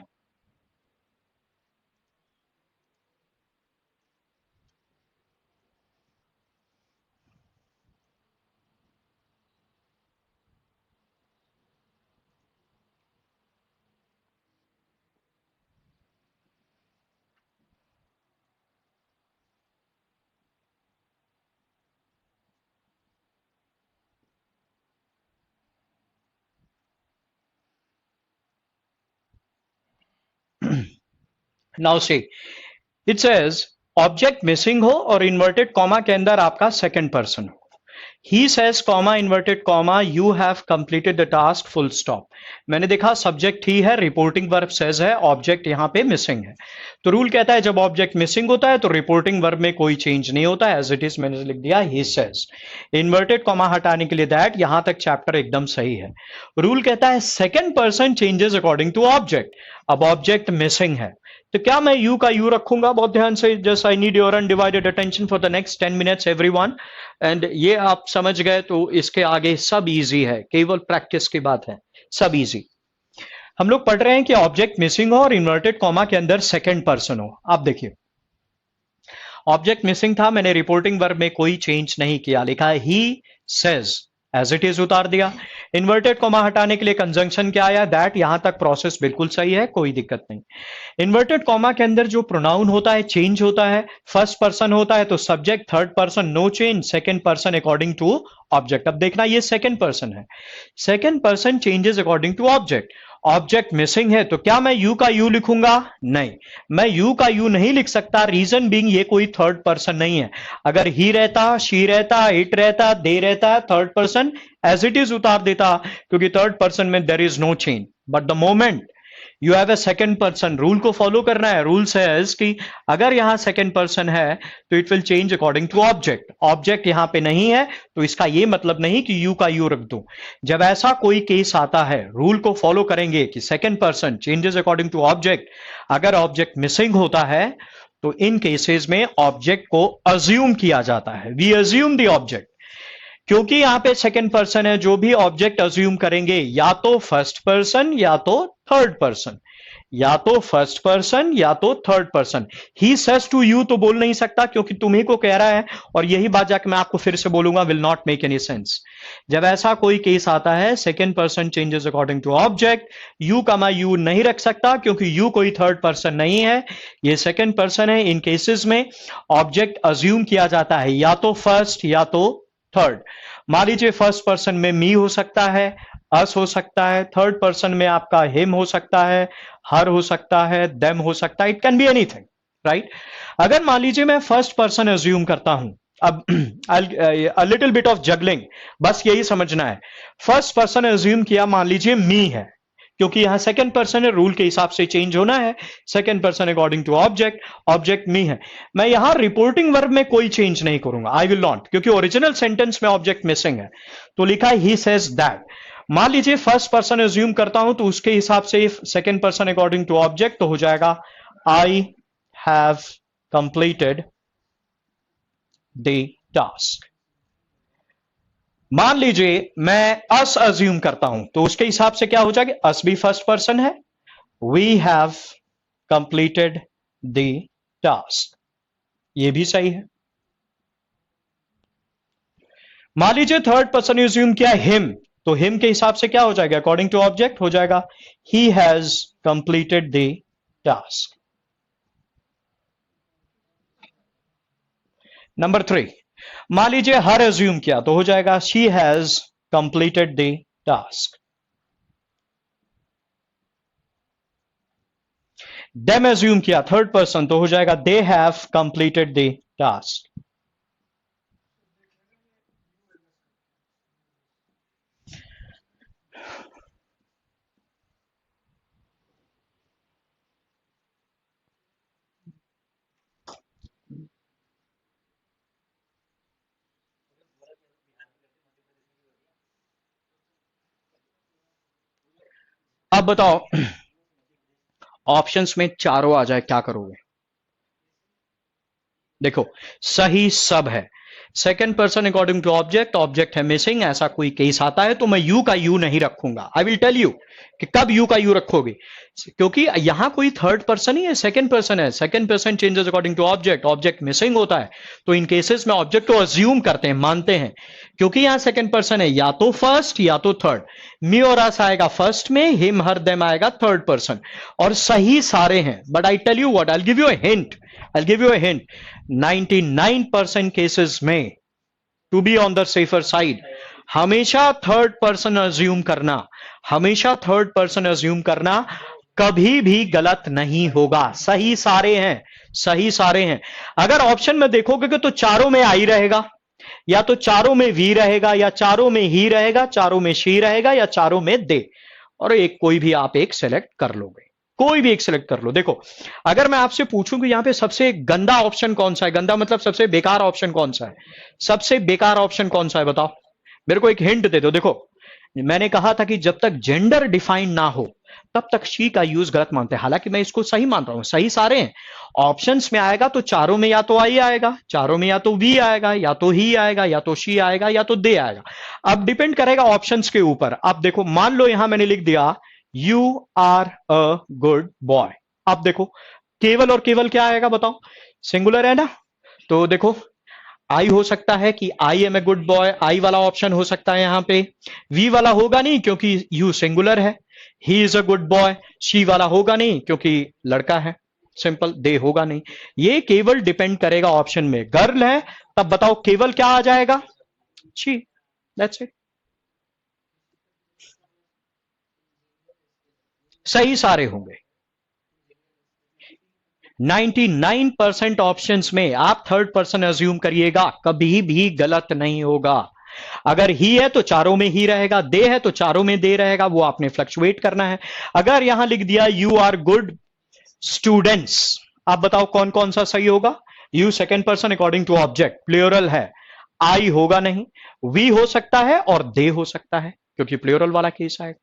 A: now see, it says object missing हो और इन्वर्टेड कॉमा के अंदर आपका सेकंड पर्सन हो। He says comma inverted comma you have completed the task full stop. मैंने देखा subject ही है, रिपोर्टिंग वर्ब सेज है, ऑब्जेक्ट यहां पे मिसिंग है। तो रूल कहता है जब ऑब्जेक्ट मिसिंग होता है तो रिपोर्टिंग वर्ब में कोई चेंज नहीं होता, एज इट इज मैंने लिख दिया ही सेज। इन्वर्टेड कॉमा हटाने के लिए दैट, यहां तक चैप्टर एकदम सही है। रूल कहता है second person changes according to object. अब ऑब्जेक्ट मिसिंग है तो क्या मैं यू का यू रखूंगा? बहुत ध्यान से, just I need your undivided attention for the next 10 minutes everyone. And ये आप समझ गए तो इसके आगे सब इजी है, केवल प्रैक्टिस की बात है, सब इजी। हम लोग पढ़ रहे हैं कि ऑब्जेक्ट मिसिंग हो और इन्वर्टेड कॉमा के अंदर सेकंड पर्सन हो। आप देखिए ऑब्जेक्ट मिसिंग था, मैंने रिपोर्टिंग वर्ब में कोई चेंज नहीं किया, लिखा है he says, as it is उतार दिया। इन्वर्टेड कॉमा हटाने के लिए कंजंक्शन क्या आया? दैट। यहां तक प्रोसेस बिल्कुल सही है, कोई दिक्कत नहीं। इन्वर्टेड कॉमा के अंदर जो प्रोनाउन होता है चेंज होता है, फर्स्ट पर्सन होता है तो subject, third person no change, second person according to object. अब देखना ये सेकंड पर्सन है, second person changes according to object. Object missing है, तो क्या मैं यू का यू लिखूंगा? नहीं, मैं यू का यू नहीं लिख सकता। रीजन बीइंग ये कोई थर्ड पर्सन नहीं है। अगर ही रहता, शी रहता, इट रहता, दे रहता, third person as it is उतार देता, क्योंकि थर्ड पर्सन में there is no change. But the moment you have a second person, rule को फॉलो करना है। रूल सेज कि अगर यहां सेकेंड पर्सन है तो it will change according to object. Object यहां पे नहीं है तो इसका यह मतलब नहीं कि यू का यू रख दूं। जब ऐसा कोई केस आता है, रूल को फॉलो करेंगे कि second person changes according to object. अगर ऑब्जेक्ट मिसिंग होता है तो इन केसेस में ऑब्जेक्ट को अज्यूम किया जाता है। वी अज्यूम द ऑब्जेक्ट, क्योंकि यहां पे सेकंड पर्सन है। जो भी ऑब्जेक्ट अज्यूम करेंगे या तो फर्स्ट पर्सन या तो थर्ड पर्सन, या तो फर्स्ट पर्सन या तो third person. He says to you तो बोल नहीं सकता क्योंकि तुम्ही को कह रहा है, और यही बात जाके मैं आपको फिर से बोलूंगा, will not make any sense. जब ऐसा कोई केस आता है, second person changes according to object, you का मैं यू नहीं रख सकता क्योंकि यू कोई थर्ड पर्सन नहीं है, ये सेकंड पर्सन है। इन केसेस में ऑब्जेक्ट अज्यूम किया जाता है या तो फर्स्ट या तो थर्ड। मान लीजिए फर्स्ट पर्सन में मी हो सकता है, अस हो सकता है, थर्ड पर्सन में आपका हिम हो सकता है, हर हो सकता है, देम हो सकता है, it can be anything, right. अगर मान लीजिए मैं फर्स्ट पर्सन अज्यूम करता हूं, अब a little bit of juggling, बस यही समझना है। फर्स्ट पर्सन अज्यूम किया, मान लीजिए मी है, क्योंकि यहां सेकंड पर्सन है, रूल के हिसाब से चेंज होना है। Second person according to object, object me है। मैं यहां रिपोर्टिंग वर्ब में कोई चेंज नहीं करूंगा, आई विल नॉट, क्योंकि ओरिजिनल सेंटेंस में ऑब्जेक्ट मिसिंग है। तो लिखा है ही सेज दैट। मान लीजिए फर्स्ट पर्सन अज्यूम करता हूं तो उसके हिसाब से second person according to object तो हो जाएगा I have completed the task. मान लीजिए मैं अस अज्यूम करता हूं तो उसके हिसाब से क्या हो जाएगा, अस भी फर्स्ट पर्सन है, we have completed the task, ये भी सही है। मान लीजिए थर्ड पर्सन अज्यूम किया हिम, तो हिम के हिसाब से क्या हो जाएगा, अकॉर्डिंग टू ऑब्जेक्ट हो जाएगा he has completed the task. Number 3, मान लीजिए हर अज्यूम किया तो हो जाएगा she has completed the task. Them assume किया थर्ड पर्सन तो हो जाएगा they have completed the task. अब बताओ, ऑप्शंस में चारों आ जाए क्या करोगे? देखो सही सब है। Second person according to object, object है मिसिंग, ऐसा कोई केस आता है तो मैं यू का यू नहीं रखूंगा। आई विल टेल यू कि कब यू का यू रखोगे, क्योंकि यहां कोई थर्ड पर्सन ही है, सेकंड पर्सन है। Second person changes according to object, object missing होता है, तो इन केसेस में ऑब्जेक्ट को अज्यूम करते हैं, मानते हैं, क्योंकि यहां सेकंड पर्सन है या तो फर्स्ट या तो थर्ड। मी और अस आएगा फर्स्ट में, हिम हर देम आएगा थर्ड पर्सन, और सही सारे हैं। But I tell you what, I give you a hint, I give you a hint. 99% cases में, to be on the safer side, हमेशा थर्ड पर्सन अज्यूम करना, हमेशा थर्ड पर्सन अज्यूम करना कभी भी गलत नहीं होगा। सही सारे हैं, सही सारे हैं। अगर ऑप्शन में देखोगे तो चारों में आई रहेगा, या तो चारों में वी रहेगा, या चारों में ही रहेगा, चारों में शी रहेगा, या चारों में दे, और एक कोई भी आप एक सेलेक्ट कर लोगे, कोई भी एक सिलेक्ट कर लो। देखो अगर मैं आपसे पूछूं कि यहां पे सबसे गंदा ऑप्शन कौन सा है, गंदा मतलब सबसे बेकार ऑप्शन कौन सा है, सबसे बेकार ऑप्शन कौन सा है बताओ, मेरे को एक हिंट दे दो। देखो मैंने कहा था कि जब तक जेंडर डिफाइंड ना हो तब तक शी का यूज गलत मानते हैं, हालांकि मैं इसको सही मान रहा हूं, सही सारे हैं। ऑप्शंस में आएगा तो चारों में या तो आई आएगा, चारों में या तो वी आएगा, या तो ही आएगा, या तो शी आएगा, या तो दे आएगा। अब डिपेंड करेगा ऑप्शंस के ऊपर। अब देखो मान लो यहां मैंने लिख दिया you are a good boy, अब देखो केवल और केवल क्या आएगा बताओ, सिंगुलर है ना, तो देखो आई हो सकता है कि I am a good boy, I वाला ऑप्शन हो सकता है यहां पे। वी वाला होगा नहीं क्योंकि यू सिंगुलर है। He is a good boy, she वाला होगा नहीं क्योंकि लड़का है, सिंपल। दे होगा नहीं। ये केवल डिपेंड करेगा ऑप्शन में। गर्ल है तब बताओ केवल क्या आ जाएगा, शी, दैट्स इट। सही सारे होंगे। 99% ऑप्शंस में आप थर्ड पर्सन अज्यूम करिएगा, कभी भी गलत नहीं होगा। अगर ही है तो चारों में ही रहेगा, दे है तो चारों में दे रहेगा, वो आपने फ्लक्चुएट करना है। अगर यहां लिख दिया यू आर गुड स्टूडेंट्स, आप बताओ कौन कौन सा सही होगा। You second person according to object, plural है, आई होगा नहीं, वी हो सकता है और दे हो सकता है, क्योंकि प्लूरल वाला केस आएगा।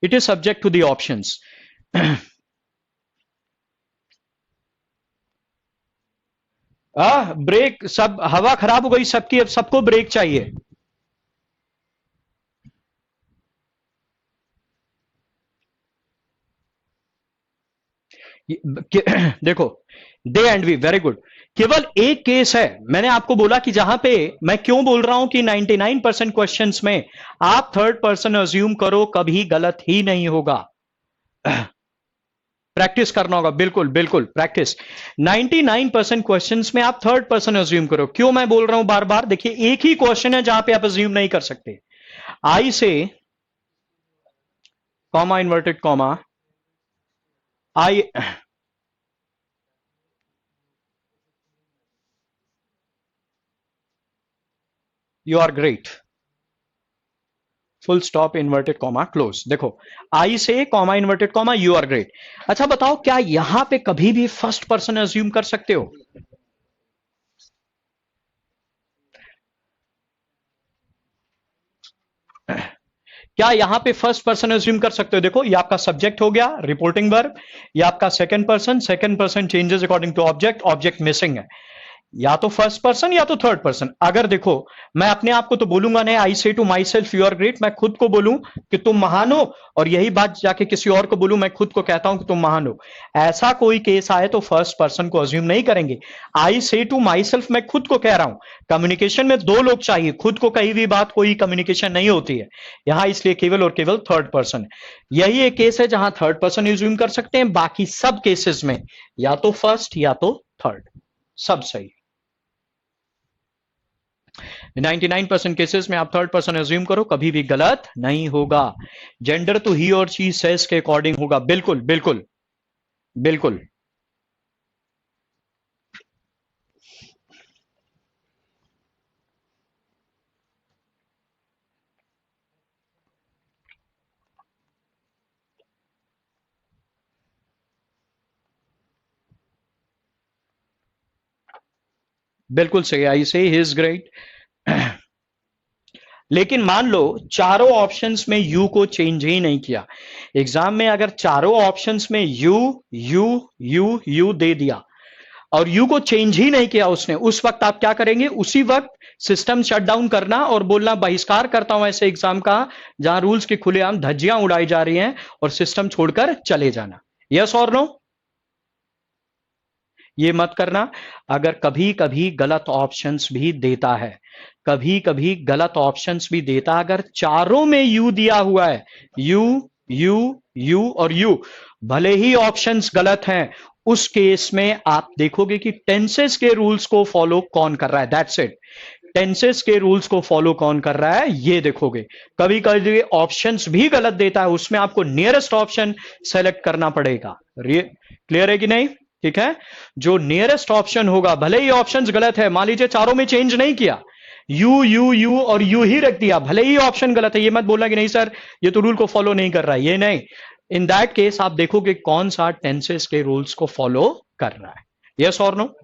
A: It is subject to the options. Break, सब हवा खराब हो गई सबकी, अब सबको ब्रेक चाहिए। देखो, दे एंड वी, वेरी गुड। केवल एक केस है, मैंने आपको बोला कि जहां पे मैं क्यों बोल रहा हूं कि 99% क्वेश्चंस में आप थर्ड पर्सन अज्यूम करो, कभी गलत ही नहीं होगा। प्रैक्टिस करना होगा, बिल्कुल बिल्कुल प्रैक्टिस। 99% क्वेश्चंस में आप थर्ड पर्सन अज्यूम करो। क्यों मैं बोल रहा हूं बार बार, देखिए एक ही क्वेश्चन है जहां पे आप अज्यूम नहीं कर सकते। I say comma inverted comma I, you are great, full stop inverted comma close. देखो, I say comma inverted comma you are great. अच्छा बताओ, क्या यहां पे कभी भी फर्स्ट पर्सन अज्यूम कर सकते हो? क्या यहां पे फर्स्ट पर्सन अज्यूम कर सकते हो? देखो, ये आपका सब्जेक्ट हो गया, रिपोर्टिंग वर्ब, ये आपका second person changes according to object, object missing है। या तो फर्स्ट पर्सन या तो थर्ड पर्सन। अगर देखो, मैं अपने आप को तो बोलूंगा नहीं, I say to myself you are great, मैं खुद को बोलूं कि तुम महान हो, और यही बात जाके किसी और को बोलूं, मैं खुद को कहता हूं कि तुम महान हो, ऐसा कोई केस आए तो फर्स्ट पर्सन को अज्यूम नहीं करेंगे। आई से टू माई सेल्फ, मैं खुद को कह रहा हूं। कम्युनिकेशन में दो लोग चाहिए, खुद को कही हुई बात कोई कम्युनिकेशन नहीं होती है यहां, इसलिए केवल और केवल थर्ड पर्सन है। यही एक केस है जहां थर्ड पर्सन अज्यूम कर सकते हैं, बाकी सब केसेस में या तो फर्स्ट या तो थर्ड, सब सही। 99% केसेस में आप थर्ड पर्सन एज्यूम करो, कभी भी गलत नहीं होगा। जेंडर तो ही और शी सेस के अकॉर्डिंग होगा, बिल्कुल बिल्कुल बिल्कुल। बिल्कुल सही, आई से ही इज ग्रेट। लेकिन मान लो चारों ऑप्शंस में यू को चेंज ही नहीं किया। एग्जाम में अगर चारों ऑप्शंस में you you you you they दिया और यू को चेंज ही नहीं किया उसने, उस वक्त आप क्या करेंगे? उसी वक्त सिस्टम शट डाउन करना और बोलना बहिष्कार करता हूं ऐसे एग्जाम का जहां रूल्स की खुलेआम धज्जियां उड़ाई जा रही हैं, और सिस्टम छोड़कर चले जाना। यस और नो? ये मत करना। अगर कभी कभी गलत ऑप्शंस भी देता है, कभी कभी गलत ऑप्शंस भी देता, अगर चारों में यू दिया हुआ है, यू यू यू और यू, भले ही ऑप्शंस गलत हैं, उस केस में आप देखोगे कि टेंसेस के रूल्स को फॉलो कौन कर रहा है, दैट्स इट। टेंसेस के रूल्स को फॉलो कौन कर रहा है ये देखोगे। कभी कभी ऑप्शंस भी गलत देता है, उसमें आपको नियरेस्ट ऑप्शन सेलेक्ट करना पड़ेगा। क्लियर है कि नहीं? ठीक है, जो नियरेस्ट ऑप्शन होगा, भले ही ऑप्शंस गलत है, मान लीजिए चारों में चेंज नहीं किया, यू यू यू और यू ही रख दिया, भले ही ऑप्शन गलत है, ये मत बोलना कि नहीं सर ये तो रूल को फॉलो नहीं कर रहा है, ये नहीं। इन दैट केस आप देखोगे कौन सा टेंसेस के रूल्स को फॉलो कर रहा है। यस और नो?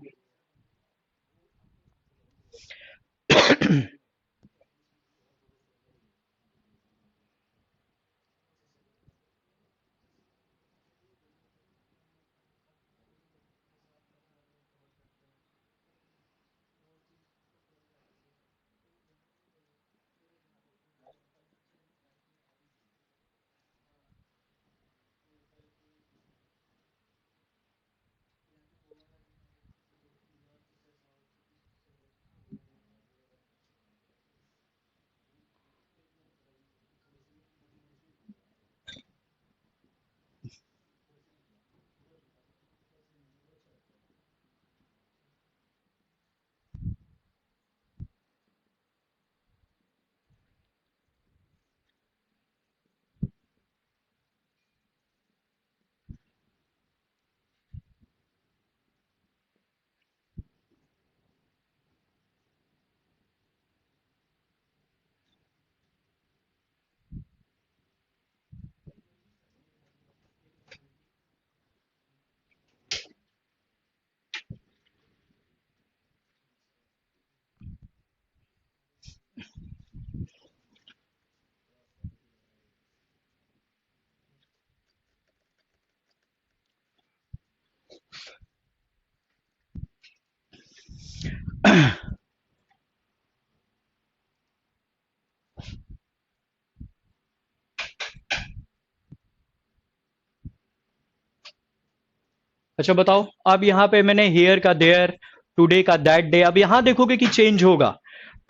A: अच्छा बताओ, अब यहाँ पे मैंने हियर का देयर, टुडे का दैट डे, अब यहाँ देखोगे कि चेंज होगा।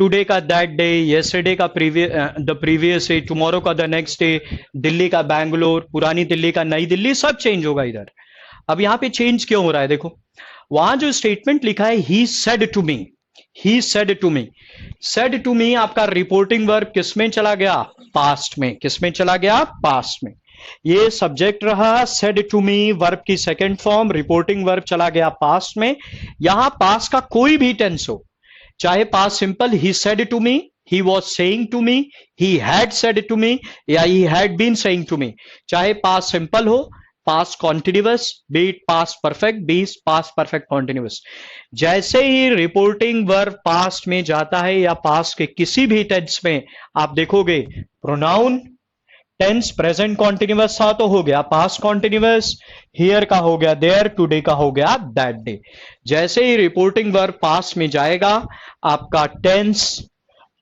A: टुडे का दैट डे, येस्टरडे का द प्रीवियस डे, टुमारो का द नेक्स्ट डे, दिल्ली का बैंगलोर, पुरानी दिल्ली का नई दिल्ली, सब चेंज होगा इधर। अब यहाँ पे चेंज क्यों हो रहा है देखो, वहां जो स्टेटमेंट लिखा है he said to me, he said to me, said to me आपका रिपोर्टिंग वर्ब किस में चला गया, पास्ट में। किस में चला गया, पास्ट में। ये सब्जेक्ट रहा, सेड टू मी वर्ब की सेकंड फॉर्म, रिपोर्टिंग वर्ब चला गया पास्ट में। यहां पास्ट का कोई भी टेंस हो, चाहे past simple he said to me, he was saying to me, he had said to me, या he had been saying to me, चाहे पास्ट सिंपल हो, past continuous, beat past perfect, be past perfect continuous, जैसे ही reporting verb past में जाता है या past के किसी भी टेंस में, आप देखोगे प्रोनाउन, टेंस प्रेजेंट कॉन्टिन्यूअस था तो हो गया पास्ट कॉन्टिन्यूअस, हियर का हो गया देयर, टुडे का हो गया दैट डे। जैसे ही रिपोर्टिंग वर्ब पास्ट में जाएगा, आपका टेंस,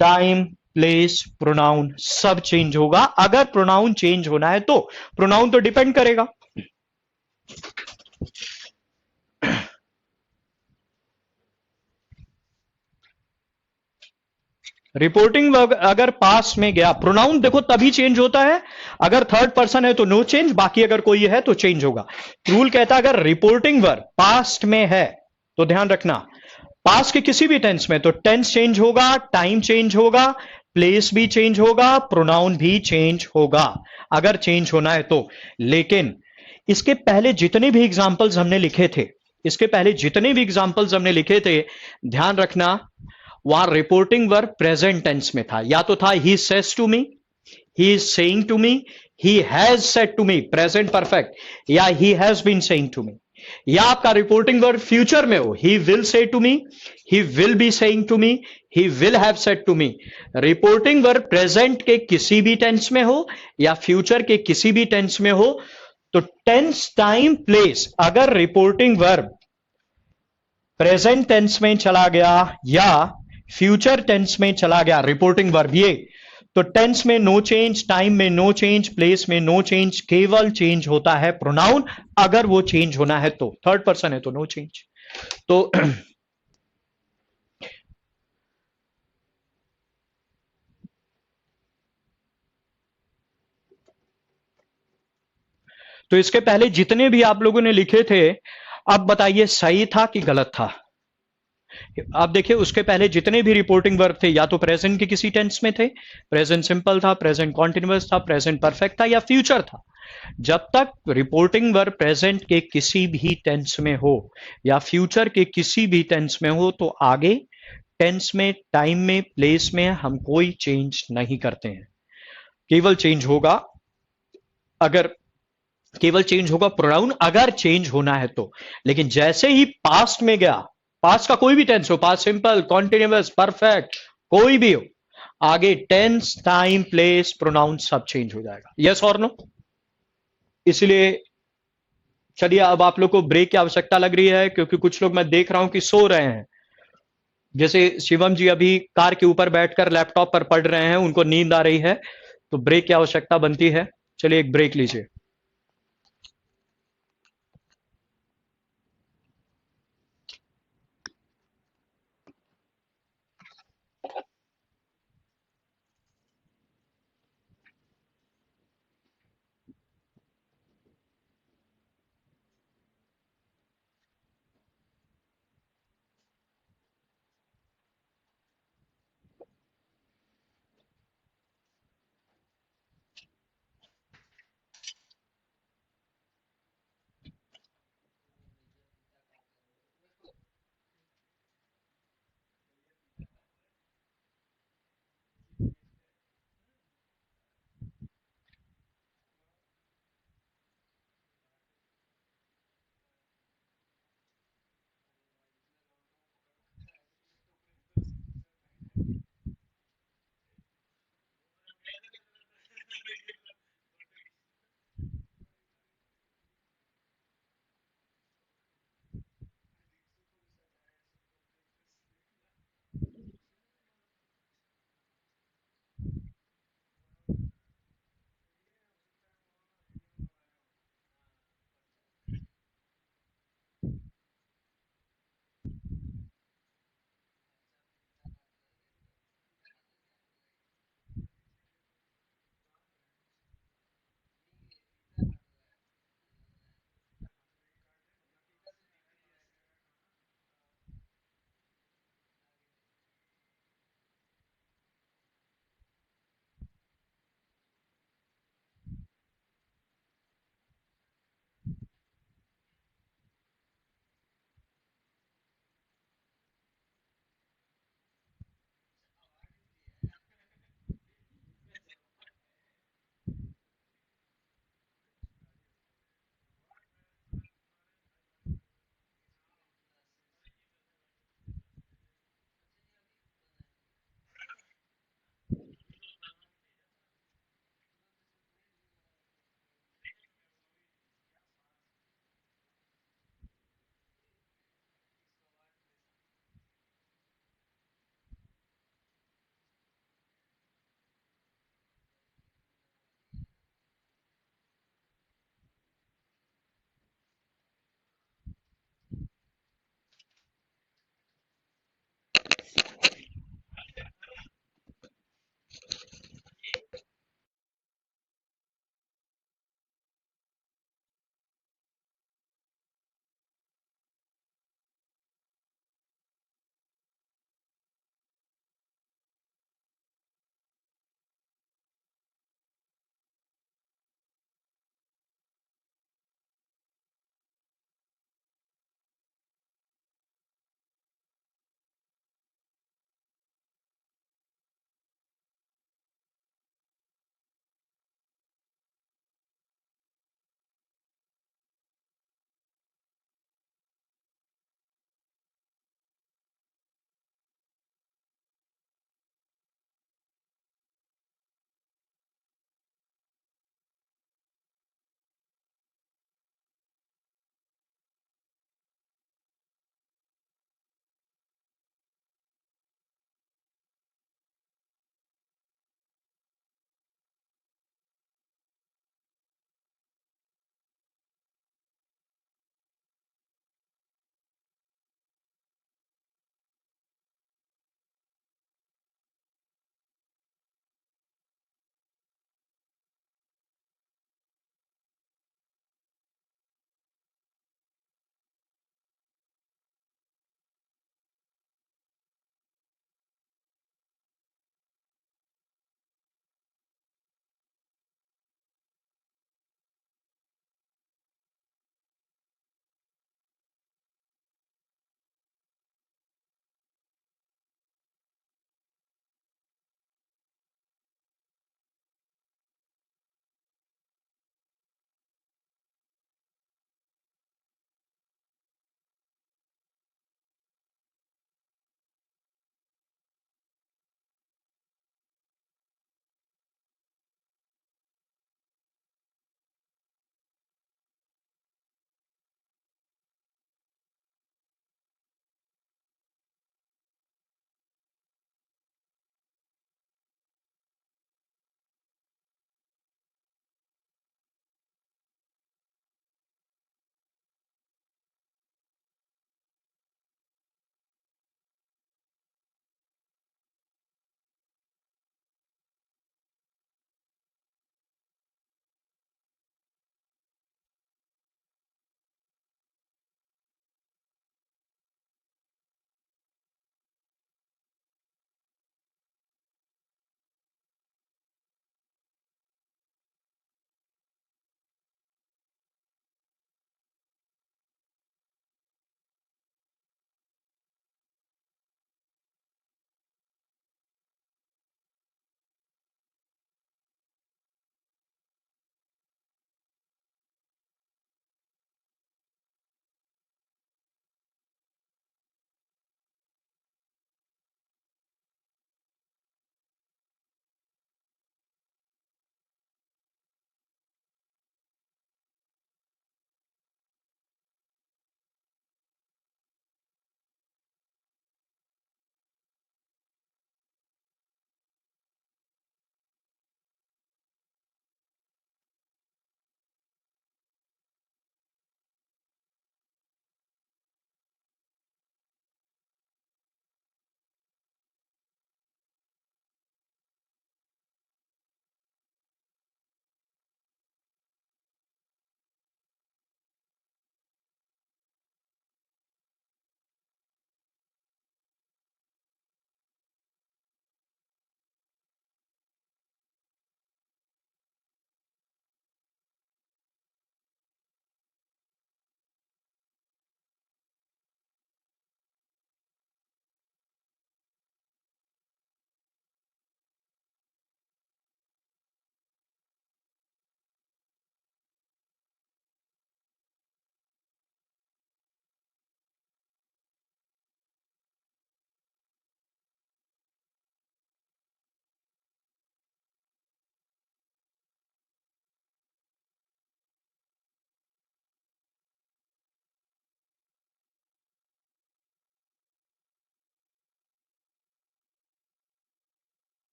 A: टाइम, प्लेस, प्रोनाउन सब चेंज होगा। अगर प्रोनाउन चेंज होना है तो प्रोनाउन तो डिपेंड करेगा। रिपोर्टिंग वर्ब अगर पास में गया, प्रोनाउन देखो तभी चेंज होता है अगर थर्ड पर्सन है तो नो चेंज, बाकी अगर कोई है तो चेंज होगा। रूल कहता है अगर रिपोर्टिंग वर्ब पास्ट में है तो ध्यान रखना, पास्ट के किसी भी टेंस में तो टेंस चेंज होगा, टाइम चेंज होगा, प्लेस भी चेंज होगा, प्रोनाउन भी चेंज होगा अगर चेंज होना है तो। लेकिन इसके पहले जितने भी एग्जाम्पल्स हमने लिखे थे, इसके पहले जितने भी एग्जाम्पल्स हमने लिखे थे, ध्यान रखना वहां रिपोर्टिंग वर्ब प्रेजेंट टेंस में था। या तो था he says to me, he is saying to me, he has said to me present perfect, या he has been saying to me. या आपका रिपोर्टिंग वर्ब फ्यूचर में हो, he will say to me, he will be saying to me, he will have said to me. Reporting verb present के किसी भी tense में हो या फ्यूचर के किसी भी टेंस में हो, तो टेंस, टाइम, प्लेस अगर रिपोर्टिंग वर्ब प्रेजेंट टेंस में चला गया या फ्यूचर टेंस में चला गया रिपोर्टिंग वर्ब ये, तो टेंस में नो चेंज, टाइम में नो चेंज, प्लेस में नो चेंज, केवल चेंज होता है प्रोनाउन। अगर वो चेंज होना है तो थर्ड पर्सन है तो नो चेंज। तो तो इसके पहले जितने भी आप लोगों ने लिखे थे, अब बताइए सही था कि गलत था। आप देखिए उसके पहले जितने भी रिपोर्टिंग वर्ब थे या तो प्रेजेंट के किसी टेंस में थे, प्रेजेंट सिंपल था, प्रेजेंट कॉन्टिन्यूअस था, प्रेजेंट परफेक्ट था या फ्यूचर था। जब तक रिपोर्टिंग वर्ब प्रेजेंट के किसी भी टेंस में हो या फ्यूचर के किसी भी टेंस में हो, तो आगे टेंस में, टाइम में, प्लेस में हम कोई चेंज नहीं करते हैं। केवल चेंज होगा, अगर केवल चेंज होगा प्रोनाउन अगर चेंज होना है तो। लेकिन जैसे ही पास्ट में गया, पास्ट का कोई भी टेंस हो, पास्ट सिंपल, कॉन्टिन्यूअस, परफेक्ट, कोई भी हो, आगे टेंस, टाइम, प्लेस, प्रोनाउन सब चेंज हो जाएगा। यस और नो? इसलिए चलिए अब आप लोग को ब्रेक की आवश्यकता लग रही है, क्योंकि कुछ लोग मैं देख रहा हूं कि सो रहे हैं। जैसे शिवम जी अभी कार के ऊपर बैठकर लैपटॉप पर पढ़ रहे हैं, उनको नींद आ रही है, तो ब्रेक की आवश्यकता बनती है। चलिए एक ब्रेक लीजिए।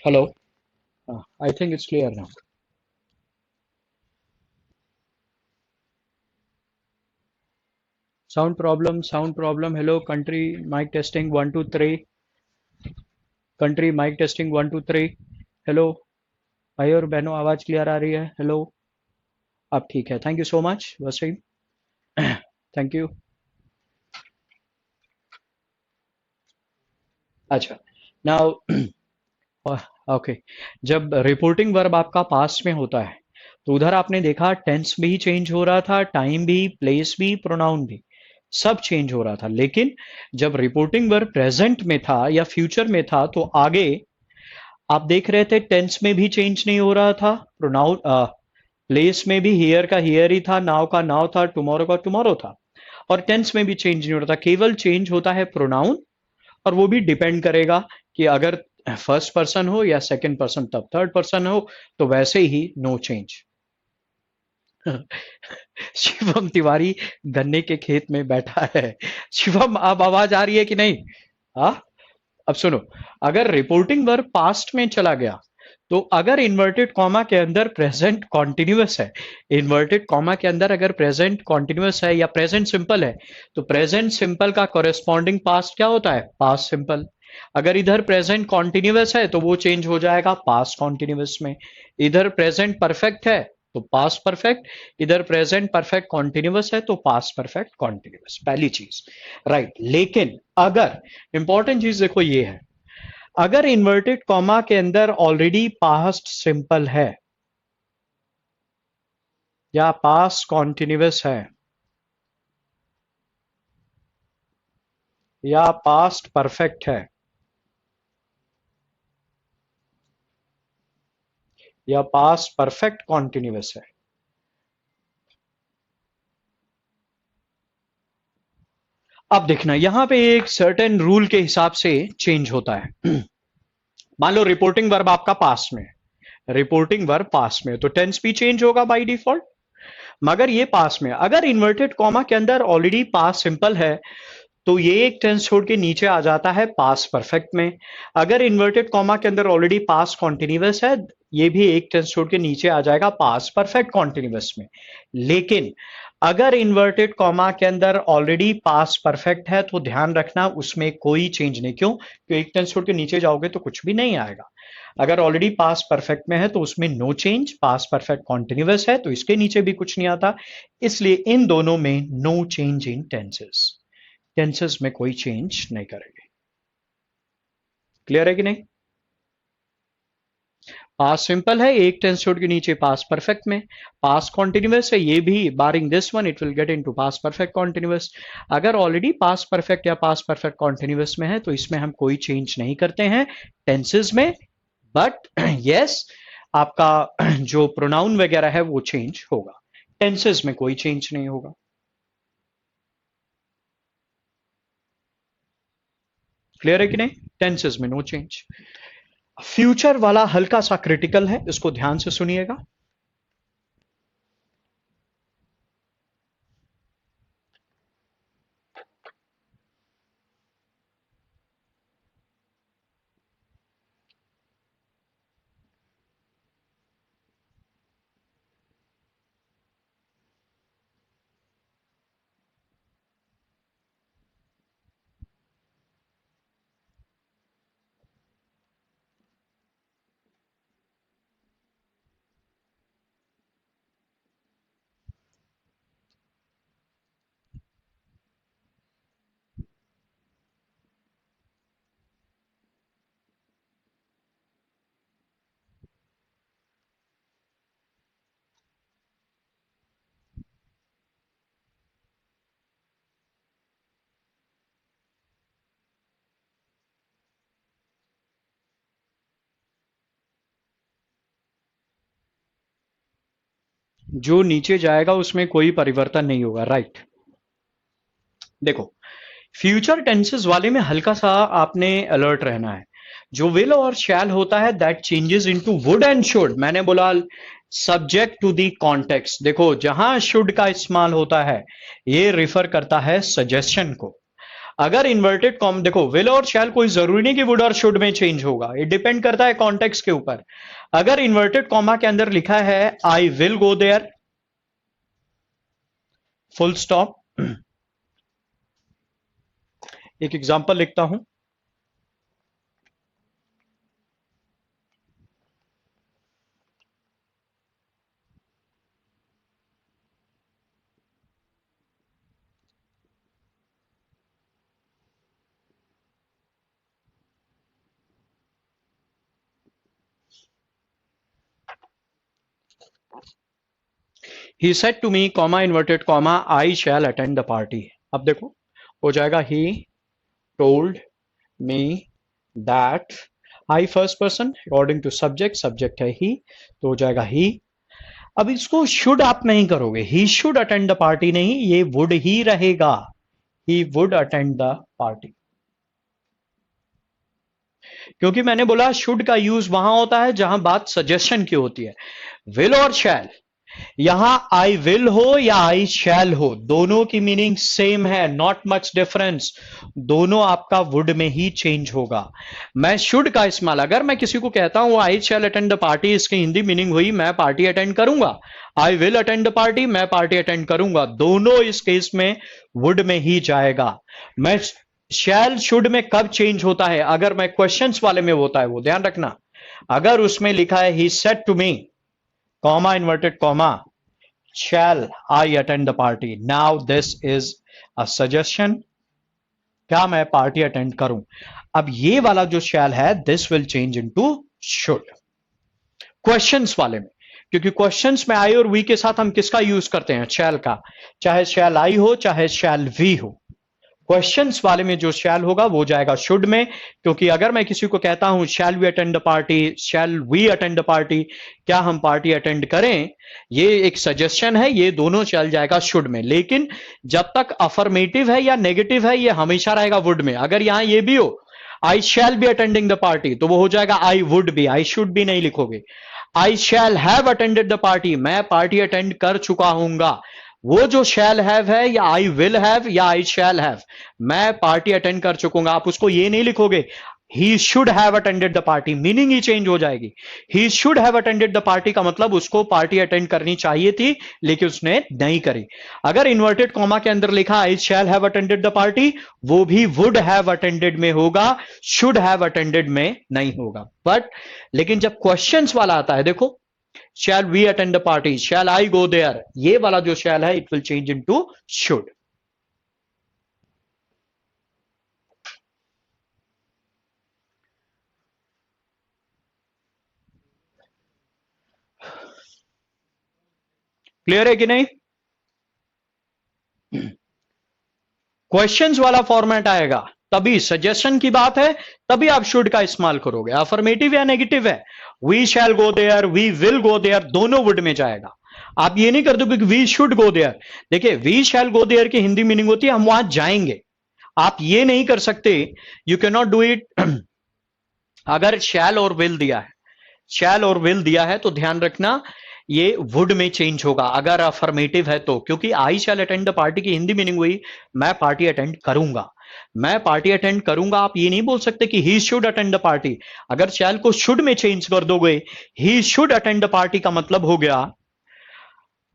A: Hello, I think it's clear now. Sound problem. Hello country, mic testing 1 2 3. Country mic testing 1 2 3. Hello भाई और बहनों, आवाज क्लियर आ रही है? हेलो, अब ठीक है. Thank you so much Waseem. Thank you. अच्छा, नाउ ओके. जब रिपोर्टिंग वर्ब आपका पास्ट में होता है तो उधर आपने देखा टेंस भी चेंज हो रहा था, टाइम भी, प्लेस भी, प्रोनाउन भी, सब चेंज हो रहा था. लेकिन जब रिपोर्टिंग वर्ब प्रेजेंट में था या फ्यूचर में था तो आगे आप देख रहे थे टेंस में भी चेंज नहीं हो रहा था, प्रोनाउन प्लेस में भी हियर का हियर ही था, नाउ का नाउ था, टुमारो का टुमारो था, और टेंस में भी चेंज नहीं हो रहा था. केवल चेंज होता है प्रोनाउन, और वो भी डिपेंड करेगा कि अगर फर्स्ट पर्सन हो या सेकंड पर्सन, तब थर्ड पर्सन हो तो वैसे ही नो चेंज. शिवम तिवारी गन्ने के खेत में बैठा है. शिवम, अब आवाज आ रही है कि नहीं? हाँ, अब सुनो. अगर रिपोर्टिंग वर्ब पास्ट में चला गया तो अगर इन्वर्टेड कॉमा के अंदर प्रेजेंट कॉन्टिन्यूअस है, इन्वर्टेड कॉमा के अंदर अगर प्रेजेंट कॉन्टिन्यूअस है या प्रेजेंट सिंपल है, तो प्रेजेंट सिंपल का कॉरेस्पॉन्डिंग पास्ट क्या होता है? Past simple. अगर इधर प्रेजेंट कॉन्टिन्यूअस है तो वो चेंज हो जाएगा पास्ट कॉन्टिन्यूअस में. इधर प्रेजेंट परफेक्ट है तो पास्ट परफेक्ट, इधर प्रेजेंट परफेक्ट कॉन्टिन्यूअस है तो पास्ट परफेक्ट कॉन्टिन्यूअस. पहली चीज, राइट. लेकिन अगर, इंपॉर्टेंट चीज देखो ये है, अगर इन्वर्टेड कॉमा के अंदर ऑलरेडी पास्ट सिंपल है या पास्ट कॉन्टिन्यूअस है या पास्ट परफेक्ट है या पास्ट परफेक्ट कॉन्टिन्यूअस है, अब देखना यहां पे एक सर्टेन रूल के हिसाब से चेंज होता है. मान लो रिपोर्टिंग वर्ब आपका पास्ट में, रिपोर्टिंग वर्ब पास्ट में, तो टेंस भी चेंज होगा बाय डिफॉल्ट. मगर ये पास्ट में, अगर इन्वर्टेड कॉमा के अंदर ऑलरेडी पास्ट सिंपल है तो ये एक टेंस छोड़ के नीचे आ जाता है पास्ट परफेक्ट में. अगर इन्वर्टेड कॉमा के अंदर ऑलरेडी पास्ट कॉन्टिन्यूअस है, ये भी एक टेंस छोड़ के नीचे आ जाएगा पास्ट परफेक्ट कॉन्टिन्यूअस में. लेकिन अगर इन्वर्टेड कॉमा के अंदर ऑलरेडी पास्ट परफेक्ट है तो ध्यान रखना उसमें कोई चेंज नहीं. क्यों? क्योंकि एक टेंस छोड़ के नीचे जाओगे तो कुछ भी नहीं आएगा. अगर ऑलरेडी पास्ट परफेक्ट में है तो उसमें no change, past perfect continuous है तो इसके नीचे भी कुछ नहीं आता. इसलिए इन दोनों में no change in tenses, tenses में कोई चेंज नहीं करेंगे. क्लियर है कि नहीं? पास्ट सिंपल है, एक टेंस छोड़ के नीचे पास्ट परफेक्ट में. पास्ट कॉन्टिन्यूअस है, ये भी barring this one it will get into past perfect continuous. अगर ऑलरेडी पास्ट परफेक्ट या पास्ट परफेक्ट कॉन्टिन्यूअस में है तो इसमें हम कोई चेंज नहीं करते हैं टेंसेस में. बट यस, आपका जो प्रोनाउन वगैरह है वो चेंज होगा, टेंसेस में कोई चेंज नहीं होगा. क्लियर है कि नहीं? टेंसेस में नो चेंज. फ्यूचर वाला हल्का सा क्रिटिकल है, इसको ध्यान से सुनिएगा. जो नीचे जाएगा उसमें कोई परिवर्तन नहीं होगा, राइट. देखो, फ्यूचर टेंसेस वाले में हल्का सा आपने अलर्ट रहना है. जो विल और शैल होता है that changes into would and should. मैंने बोला सब्जेक्ट टू दी कॉन्टेक्स्ट. देखो, जहां शुड का इस्तेमाल होता है ये रिफर करता है सजेशन को. अगर इन्वर्टेड कॉम, देखो विल और शैल कोई जरूरी नहीं कि वुड और शुड में चेंज होगा, ये डिपेंड करता है कॉन्टेक्स्ट के ऊपर। अगर इन्वर्टेड कॉमा के अंदर लिखा है I will go there, full stop. एक एग्जांपल लिखता हूं। He said to me comma inverted comma I shall attend the party. अब देखो हो जाएगा he told me that, I first person according to subject, subject है ही, तो हो जाएगा ही। अब इसको शुड आप नहीं करोगे, he should attend the party नहीं, ये वुड ही रहेगा, he would attend the party. क्योंकि मैंने बोला शुड का यूज वहां होता है जहां बात सजेशन की होती है। विल और शैल, यहां आई विल हो या आई शैल हो, दोनों की मीनिंग सेम है, नॉट मच डिफरेंस, दोनों आपका वुड में ही चेंज होगा। मैं शुड का इस्तेमाल, अगर मैं किसी को कहता हूं आई शैल अटेंड द पार्टी, इसकी हिंदी मीनिंग हुई मैं पार्टी अटेंड करूंगा। I will attend the party, मैं पार्टी अटेंड करूंगा, दोनों इस केस में वुड में ही जाएगा। मैं शैल शुड में कब चेंज होता है, अगर मैं क्वेश्चंस वाले में होता है, वो ध्यान रखना। अगर उसमें लिखा है he said to me comma inverted comma shall I attend the party, now this is a suggestion, क्या मैं पार्टी अटेंड करूं। अब ये वाला जो शैल है this will change into should questions वाले में, क्योंकि क्वेश्चंस में आई और वी के साथ हम किसका यूज करते हैं, शैल का, चाहे शैल आई हो चाहे शैल वी हो। क्वेश्चंस वाले में जो शैल होगा वो जाएगा शुड में, क्योंकि अगर मैं किसी को कहता हूं shall we attend the party, shall we attend the party, क्या हम पार्टी अटेंड करें, ये एक सजेशन है, ये दोनों चल जाएगा शुड में। लेकिन जब तक अफर्मेटिव है या नेगेटिव है ये हमेशा रहेगा वुड में। अगर यहां ये भी हो I shall be attending the party, तो वो हो जाएगा I would be, I should भी नहीं लिखोगे। I shall have attended the party, मैं पार्टी अटेंड कर चुका हूंगा, वो जो शैल हैव है या आई विल हैव या आई शैल हैव, मैं पार्टी अटेंड कर चुकूंगा, आप उसको ये नहीं लिखोगे he should have attended the party, meaning he change हो जाएगी। He should have attended the party का मतलब उसको पार्टी अटेंड करनी चाहिए थी लेकिन उसने नहीं करी। अगर इन्वर्टेड कॉमा के अंदर लिखा I shall have attended the party, वो भी वुड हैव अटेंडेड में होगा, शुड हैव अटेंडेड में नहीं होगा। बट लेकिन जब क्वेश्चंस वाला आता है, देखो shall we attend the party, shall I go there, ये वाला जो shall है it will change into should। Clear है कि नहीं। क्वेश्चंस वाला फॉर्मेट आएगा तभी, सजेशन की बात है तभी आप शुड का इस्तेमाल करोगे। अफर्मेटिव या नेगेटिव है, we shall go there, we will go there, दोनों वुड में जाएगा। आप ये नहीं कर दोगे कि वी शुड गो देयर। देखिए वी शैल गो देयर की हिंदी मीनिंग होती है हम वहां जाएंगे, आप ये नहीं कर सकते, you can not do it. अगर शैल और विल दिया है, शैल और विल दिया है तो ध्यान रखना ये वुड में चेंज होगा अगर अफर्मेटिव है तो, क्योंकि आई शैल अटेंड द पार्टी की हिंदी मीनिंग हुई मैं पार्टी अटेंड करूंगा, मैं पार्टी अटेंड करूंगा। आप ये नहीं बोल सकते कि he should attend the party, अगर शैल को शुड में चेंज कर दोगे, he should attend the party का मतलब हो गया,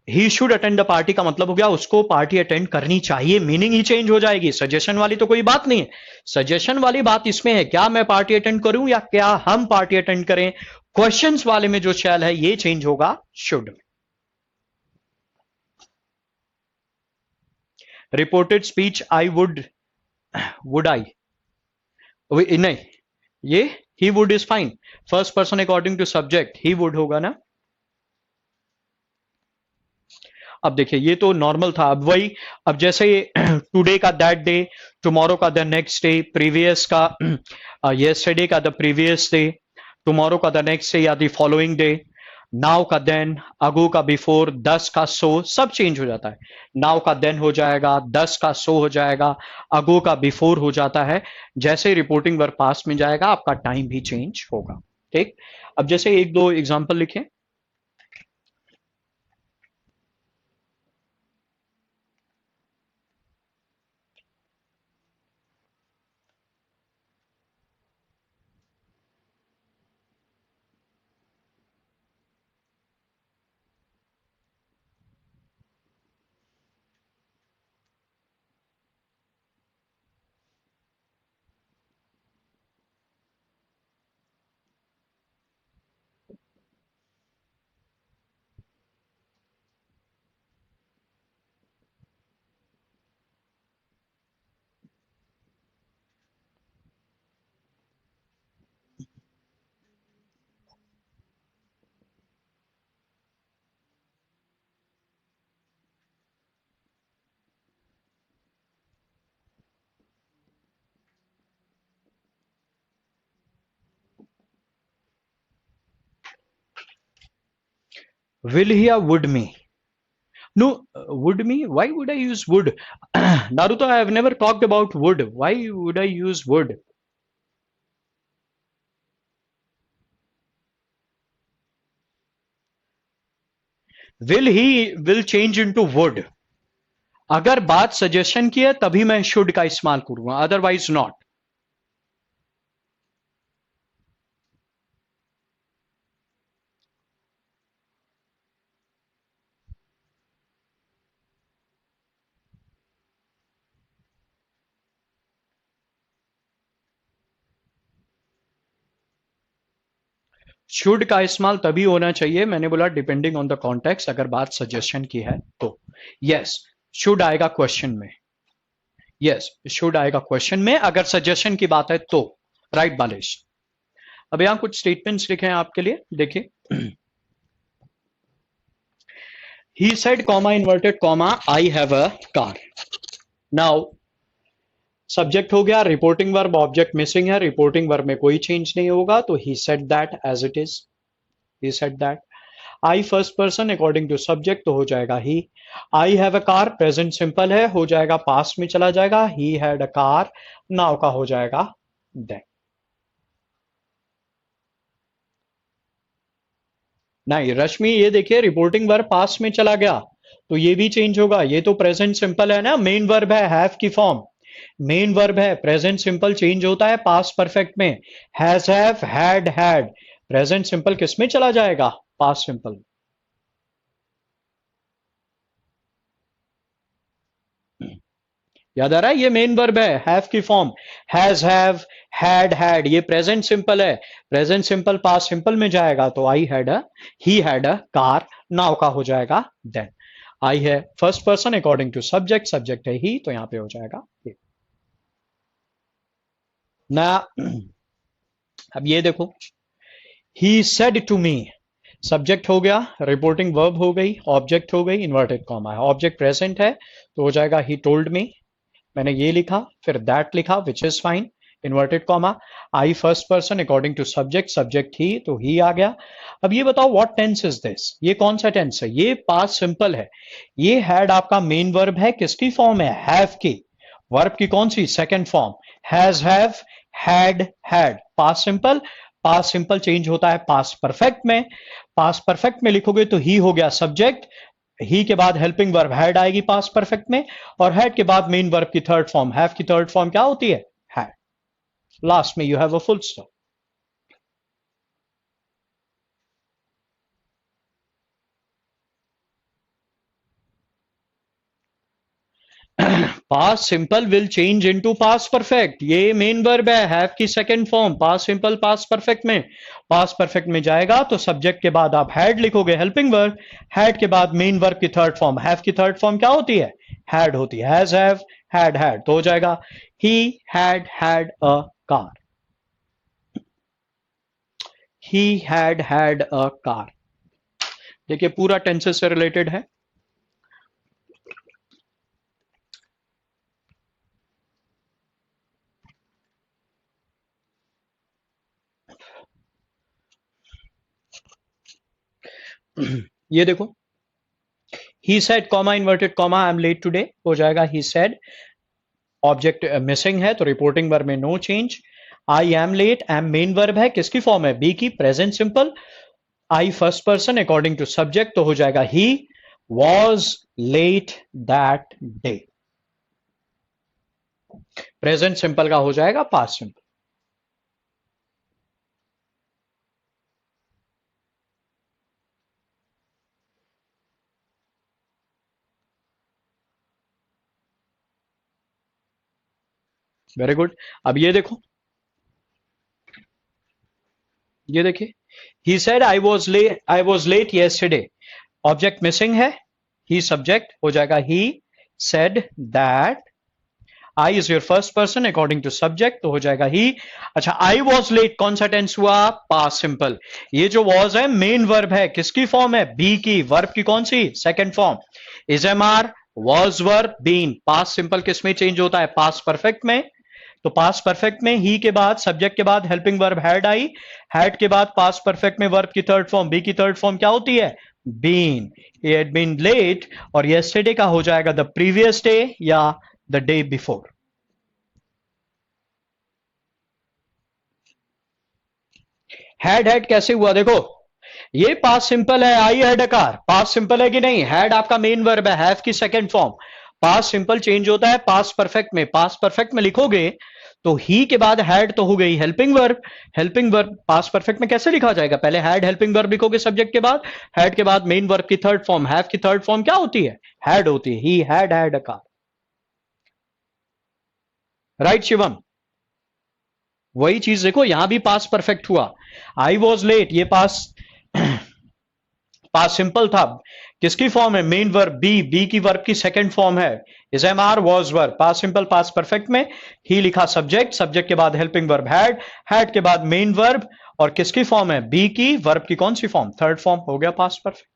A: he should attend the party का मतलब हो गया उसको पार्टी अटेंड करनी चाहिए, मीनिंग ही चेंज हो जाएगी। सजेशन वाली तो कोई बात नहीं है, सजेशन वाली बात इसमें है क्या मैं पार्टी अटेंड करूं या क्या हम पार्टी अटेंड करें। क्वेश्चंस वाले में जो शैल है ये चेंज होगा शुड में। Reported speech I would I, नहीं ये he would is fine, first person according to subject he would होगा ना। अब देखिए ये तो नॉर्मल था, अब वही, अब जैसे टुडे का दैट डे, टुमारो का द नेक्स्ट डे, प्रीवियस का यस्टरडे का द प्रीवियस डे, टुमारो का द नेक्स्ट डे या द फॉलोइंग डे, नाउ का देन, अगो का बिफोर, दस का सो, सब चेंज हो जाता है। नाउ का देन हो जाएगा, दस का सो हो जाएगा, अगो का बिफोर हो जाता है। जैसे रिपोर्टिंग वर्ब पास में जाएगा आपका टाइम भी चेंज होगा। ठीक, अब जैसे एक दो एग्जांपल लिखें। will he or would me? No, would me? Why would I use would? Naruto, I have never talked about would. Why would I use would? Will he will change into would. अगर बात suggestion की है तभी मैं should का इस्तेमाल करूंगा, otherwise not. Should का इस्तेमाल तभी होना चाहिए, मैंने बोला डिपेंडिंग ऑन द कॉन्टेक्स्ट, अगर बात सजेशन की है तो. यस, शुड आएगा क्वेश्चन में. यस, शुड आएगा क्वेश्चन में अगर सजेशन की बात है तो. राइट बालेश. अब यहां कुछ स्टेटमेंट्स लिखे हैं आपके लिए, देखिए. He said comma inverted comma I have a car. Now subject हो गया, रिपोर्टिंग वर्ब, ऑब्जेक्ट मिसिंग है, रिपोर्टिंग वर्ब में कोई चेंज नहीं होगा, तो he said that as it is. He said that. I first person according to subject, तो हो जाएगा he. I have a car present simple है, हो जाएगा पास्ट में चला जाएगा. He had a car now का हो जाएगा देन. नहीं रश्मि, ये देखिए रिपोर्टिंग वर्ब पास्ट में चला गया तो ये भी चेंज होगा. ये तो प्रेजेंट सिंपल है ना, मेन वर्ब है, हैव की फॉर्म. मेन वर्ब है, प्रेजेंट सिंपल चेंज होता है पास्ट परफेक्ट में. Has, have, had. Present simple किस में चला जाएगा? Past simple. याद आ रहा है, ये मेन वर्ब है, हैव की फॉर्म. Has, have, had. ये प्रेजेंट सिंपल है, प्रेजेंट सिंपल पास्ट सिंपल में जाएगा तो I had a, he had a car now का हो जाएगा देन. आई है first person according to subject, subject है ही, तो यहां पे हो जाएगा ही. ना अब ये देखो, he said to me, subject हो गया, रिपोर्टिंग वर्ब हो गई, ऑब्जेक्ट हो गई, इन्वर्टेड कॉमा है, ऑब्जेक्ट प्रेजेंट है तो हो जाएगा ही टोल्ड मी. मैंने ये लिखा, फिर दैट लिखा, which is fine, inverted comma. I first person according to subject, subject he, तो ही आ गया. अब ये बताओ व्हाट टेंस इज दिस, ये कौन सा टेंस है? ये पास्ट सिंपल है. ये हैड आपका मेन वर्ब है, किसकी फॉर्म है? हैव की. वर्ब की कौन सी? Second form. Has, have, had. Past simple, past simple change होता है पास्ट परफेक्ट में. पास्ट परफेक्ट में लिखोगे तो ही हो गया सब्जेक्ट, ही के बाद हेल्पिंग वर्ब हैड आएगी पास्ट परफेक्ट में, और हैड के बाद मेन वर्ब की थर्ड फॉर्म, हैव की थर्ड फॉर्म क्या होती है? हैड. लास्ट में you have a full stop. Past simple will change into past perfect. ये मेन वर्ब है, हैव की second form, past simple past perfect में. पास्ट परफेक्ट में जाएगा तो सब्जेक्ट के बाद आप हैड लिखोगे, हेल्पिंग वर्ब. हैड के बाद मेन वर्ब की थर्ड फॉर्म, हैव की थर्ड फॉर्म क्या होती है? हैड होती है. Has, have, had. तो हो जाएगा he had a car. He had a car. देखिए पूरा टेंसेस से रिलेटेड है. ये देखो, he said comma inverted comma I am late today, हो जाएगा ही सेड. ऑब्जेक्ट मिसिंग है तो रिपोर्टिंग वर्ब में no change. I am late, am main verb है, किसकी फॉर्म है? बी की, present simple. I first person according to subject, तो हो जाएगा he was late that day. Present simple का हो जाएगा पास्ट सिंपल. Very good. अब ये देखो, ये देखिए, he said I was late yesterday. Object missing है, ही सब्जेक्ट हो जाएगा he said that. I is your first person according to subject, तो हो जाएगा ही. अच्छा, आई वॉज लेट कौन सा टेंस हुआ? Past simple. ये जो वॉज है मेन वर्ब है, किसकी फॉर्म है? बी की. वर्ब की कौन सी? Second form. Is am are, was verb been. Past simple किस में चेंज होता है? पास्ट परफेक्ट में. तो पास्ट परफेक्ट में ही के बाद सब्जेक्ट के बाद helping verb had I. Had के बाद पास्ट परफेक्ट में वर्ब की थर्ड फॉर्म, बी की थर्ड फॉर्म क्या होती है? Been, he had been late, और yesterday का हो जाएगा the previous day या the day before. had कैसे हुआ देखो, ये पास्ट सिंपल है, I had a car, past simple है कि नहीं, हैड आपका मेन वर्ब है, हैव की second form, past simple change होता है पास्ट परफेक्ट में, पास्ट परफेक्ट में लिखोगे तो ही के बाद हैड तो हो गई helping verb, helping verb past perfect में कैसे लिखा जाएगा, पहले हैड हेल्पिंग वर्ब लिखोगे सब्जेक्ट के बाद, हैड के बाद मेन वर्ब की थर्ड फॉर्म, हैव की थर्ड फॉर्म क्या होती है, हैड होती है, ही had a car, right Shivam, वही चीज देखो यहां भी पास्ट परफेक्ट हुआ, आई वॉज लेट ये पास्ट पास्ट सिंपल था, किसकी फॉर्म है, मेन वर्ब बी, बी की वर्ब की सेकंड फॉर्म है, is am are was verb, past simple past perfect में ही लिखा सब्जेक्ट, सब्जेक्ट के बाद हेल्पिंग वर्ब हैड, हैड के बाद मेन वर्ब, और किसकी फॉर्म है, बी की, वर्ब की कौन सी फॉर्म, थर्ड फॉर्म, हो गया पास्ट परफेक्ट।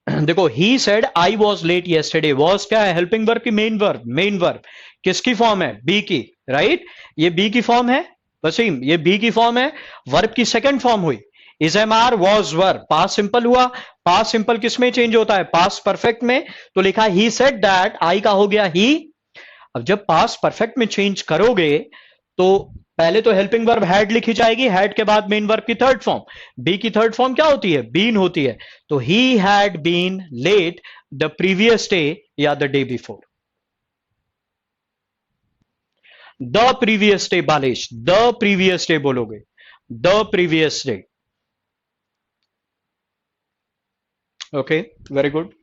A: देखो he said I was late yesterday, was क्या है, हेल्पिंग वर्ब की मेन वर्ब, मेन वर्ब किसकी फॉर्म है, बी की, राइट, ये बी की फॉर्म है, वसीम ये बी की फॉर्म है, वर्ब की सेकंड फॉर्म हुई, is am are was verb, past simple हुआ, पास्ट सिंपल किस में चेंज होता है, पास्ट परफेक्ट में, तो लिखा ही सेड दैट, आई का हो गया ही, अब जब पास्ट परफेक्ट में चेंज करोगे तो पहले तो हेल्पिंग वर्ब हैड लिखी जाएगी, हैड के बाद मेन वर्ब की थर्ड फॉर्म, बी की थर्ड फॉर्म क्या होती है, बीन होती है, तो he had been late the previous day या the day before, the previous day बालेश, द प्रीवियस डे बोलोगे, the previous day, okay, very good.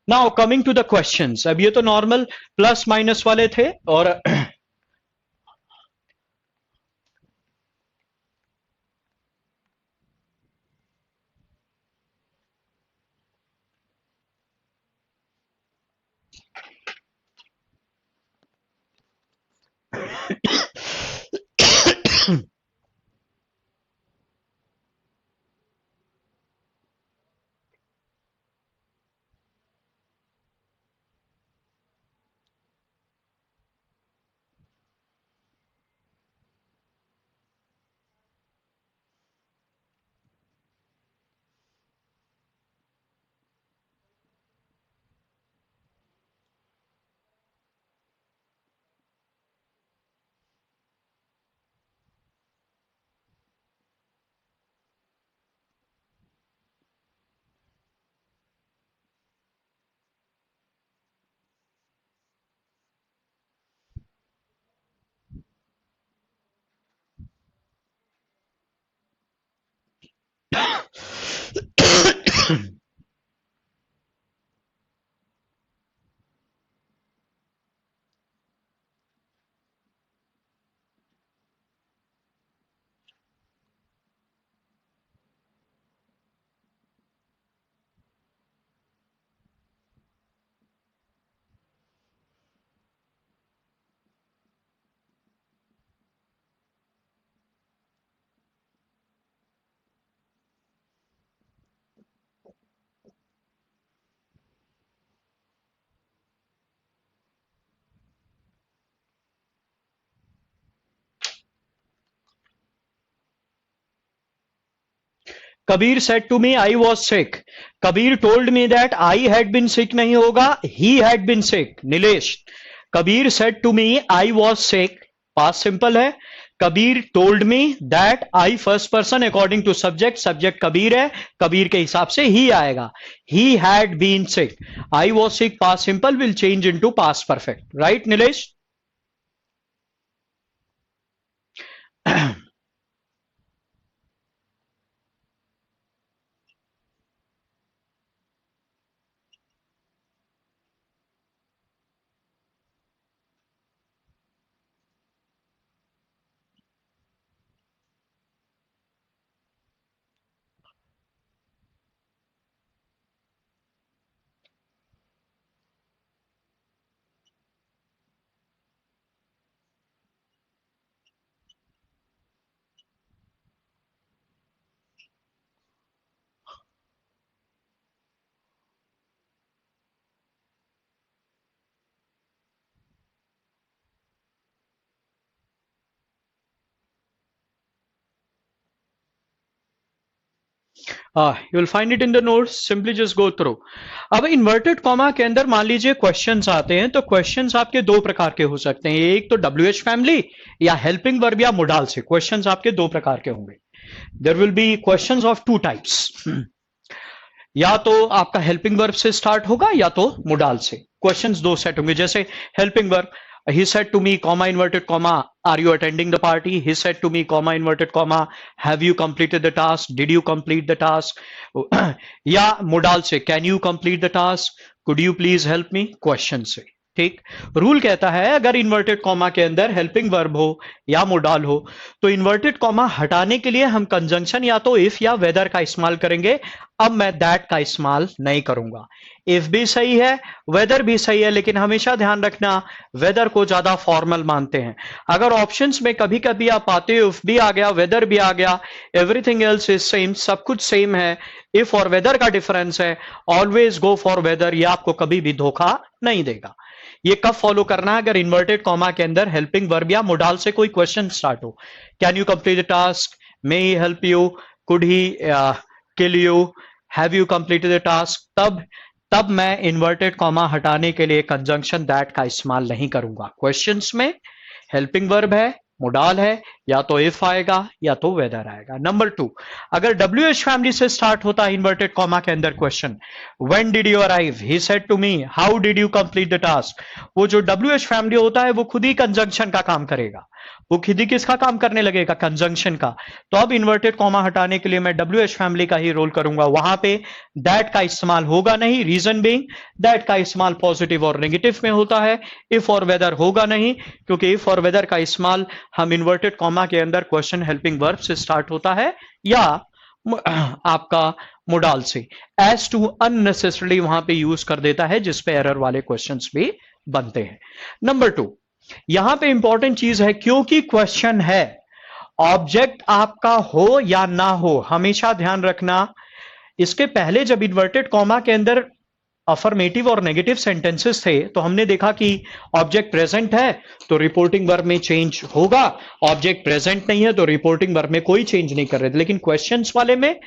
A: Now coming to the questions, अब ये तो नॉर्मल प्लस माइनस वाले थे, और Kabir said to me I was sick, Kabir told me that I had been sick नहीं होगा, he had been sick, Nilesh, Kabir said to me I was sick, past simple है, Kabir told me that, I first person according to subject, subject Kabir है, कबीर के हिसाब से he आएगा, he had been sick, I was sick past simple will change into past perfect, right Nilesh. You will find it in the notes, simply just go through. अब inverted comma के अंदर मान लीजिए क्वेश्चंस आते हैं, तो क्वेश्चंस आपके दो प्रकार के हो सकते हैं, एक तो डब्ल्यूएच फैमिली या हेल्पिंग वर्ब या मोडाल से क्वेश्चंस आपके दो प्रकार के होंगे। There will be questions of two types, या तो आपका हेल्पिंग वर्ब से स्टार्ट होगा या तो मोडाल से। क्वेश्चंस दो सेट होंगे, जैसे helping verb, he said to me comma inverted comma are you attending the party, he said to me comma inverted comma have you completed the task, did you complete the task, या modal से can you complete the task, could you please help me, question से। ठीक, rule कहता है अगर inverted comma के अंदर helping verb हो या मोडाल हो तो इन्वर्टेड कॉमा हटाने के लिए हम कंजंक्शन या तो इफ या वेदर का इस्तेमाल करेंगे। अब मैं दैट का इस्तेमाल नहीं करूंगा। इफ भी सही है, वेदर भी सही है, लेकिन हमेशा ध्यान रखना वेदर को ज्यादा फॉर्मल मानते हैं। अगर ऑप्शंस में कभी कभी आप पाते हो इफ भी आ गया, वेदर भी आ गया, एवरीथिंग एल्स इज सेम, सब कुछ सेम है, इफ और वेदर का डिफरेंस है, ऑलवेज गो फॉर वेदर, ये आपको कभी भी धोखा नहीं देगा। ये कब फॉलो करना है, अगर इन्वर्टेड कॉमा के अंदर हेल्पिंग वर्ब या मोडाल से कोई क्वेश्चन स्टार्ट हो। Can you complete the task, may he help you, could he kill you, have you completed the task, तब मैं इन्वर्टेड कॉमा हटाने के लिए कंजंक्शन दैट का इस्तेमाल नहीं करूंगा। क्वेश्चंस में हेल्पिंग वर्ब है, मोडाल है, या तो इफ आएगा या तो वेदर आएगा। नंबर 2, अगर डब्ल्यूएच फैमिली से स्टार्ट होता है इन्वर्टेड कॉमा के अंदर question, when did you arrive, he said to me, how did you complete the task, वो जो डब्ल्यूएच फैमिली होता है वो खुद ही कंजंक्शन का काम करेगा, वो खुद ही किसका काम करने लगेगा, कंजंक्शन का। तो अब इन्वर्टेड कॉमा हटाने के लिए मैं डब्ल्यूएच फैमिली का ही रोल करूंगा, वहां पे दैट का इस्तेमाल होगा नहीं। रीजन बीइंग दैट का इस्तेमाल पॉजिटिव और नेगेटिव में होता है, इफ और वेदर होगा नहीं, क्योंकि इफ और वेदर का इस्तेमाल हम इन्वर्टेड कॉमा के अंदर क्वेश्चन हेल्पिंग वर्ब से स्टार्ट होता है या आपका मोडाल से। एज टू अननेसेसरली वहां पे यूज कर देता है, जिसपे एरर वाले क्वेश्चंस भी बनते हैं। नंबर 2, यहां पे इंपॉर्टेंट चीज है, क्योंकि क्वेश्चन है, ऑब्जेक्ट आपका हो या ना हो, हमेशा ध्यान रखना। इसके पहले जब इन्वर्टेड कॉमा के अंदर अफर्मेटिव और नेगेटिव सेंटेंसेस थे तो हमने देखा कि ऑब्जेक्ट प्रेजेंट है तो रिपोर्टिंग वर्ब में चेंज होगा, ऑब्जेक्ट प्रेजेंट नहीं है तो रिपोर्टिंग वर्ब में कोई चेंज नहीं कर रहे थे। लेकिन क्वेश्चंस वाले में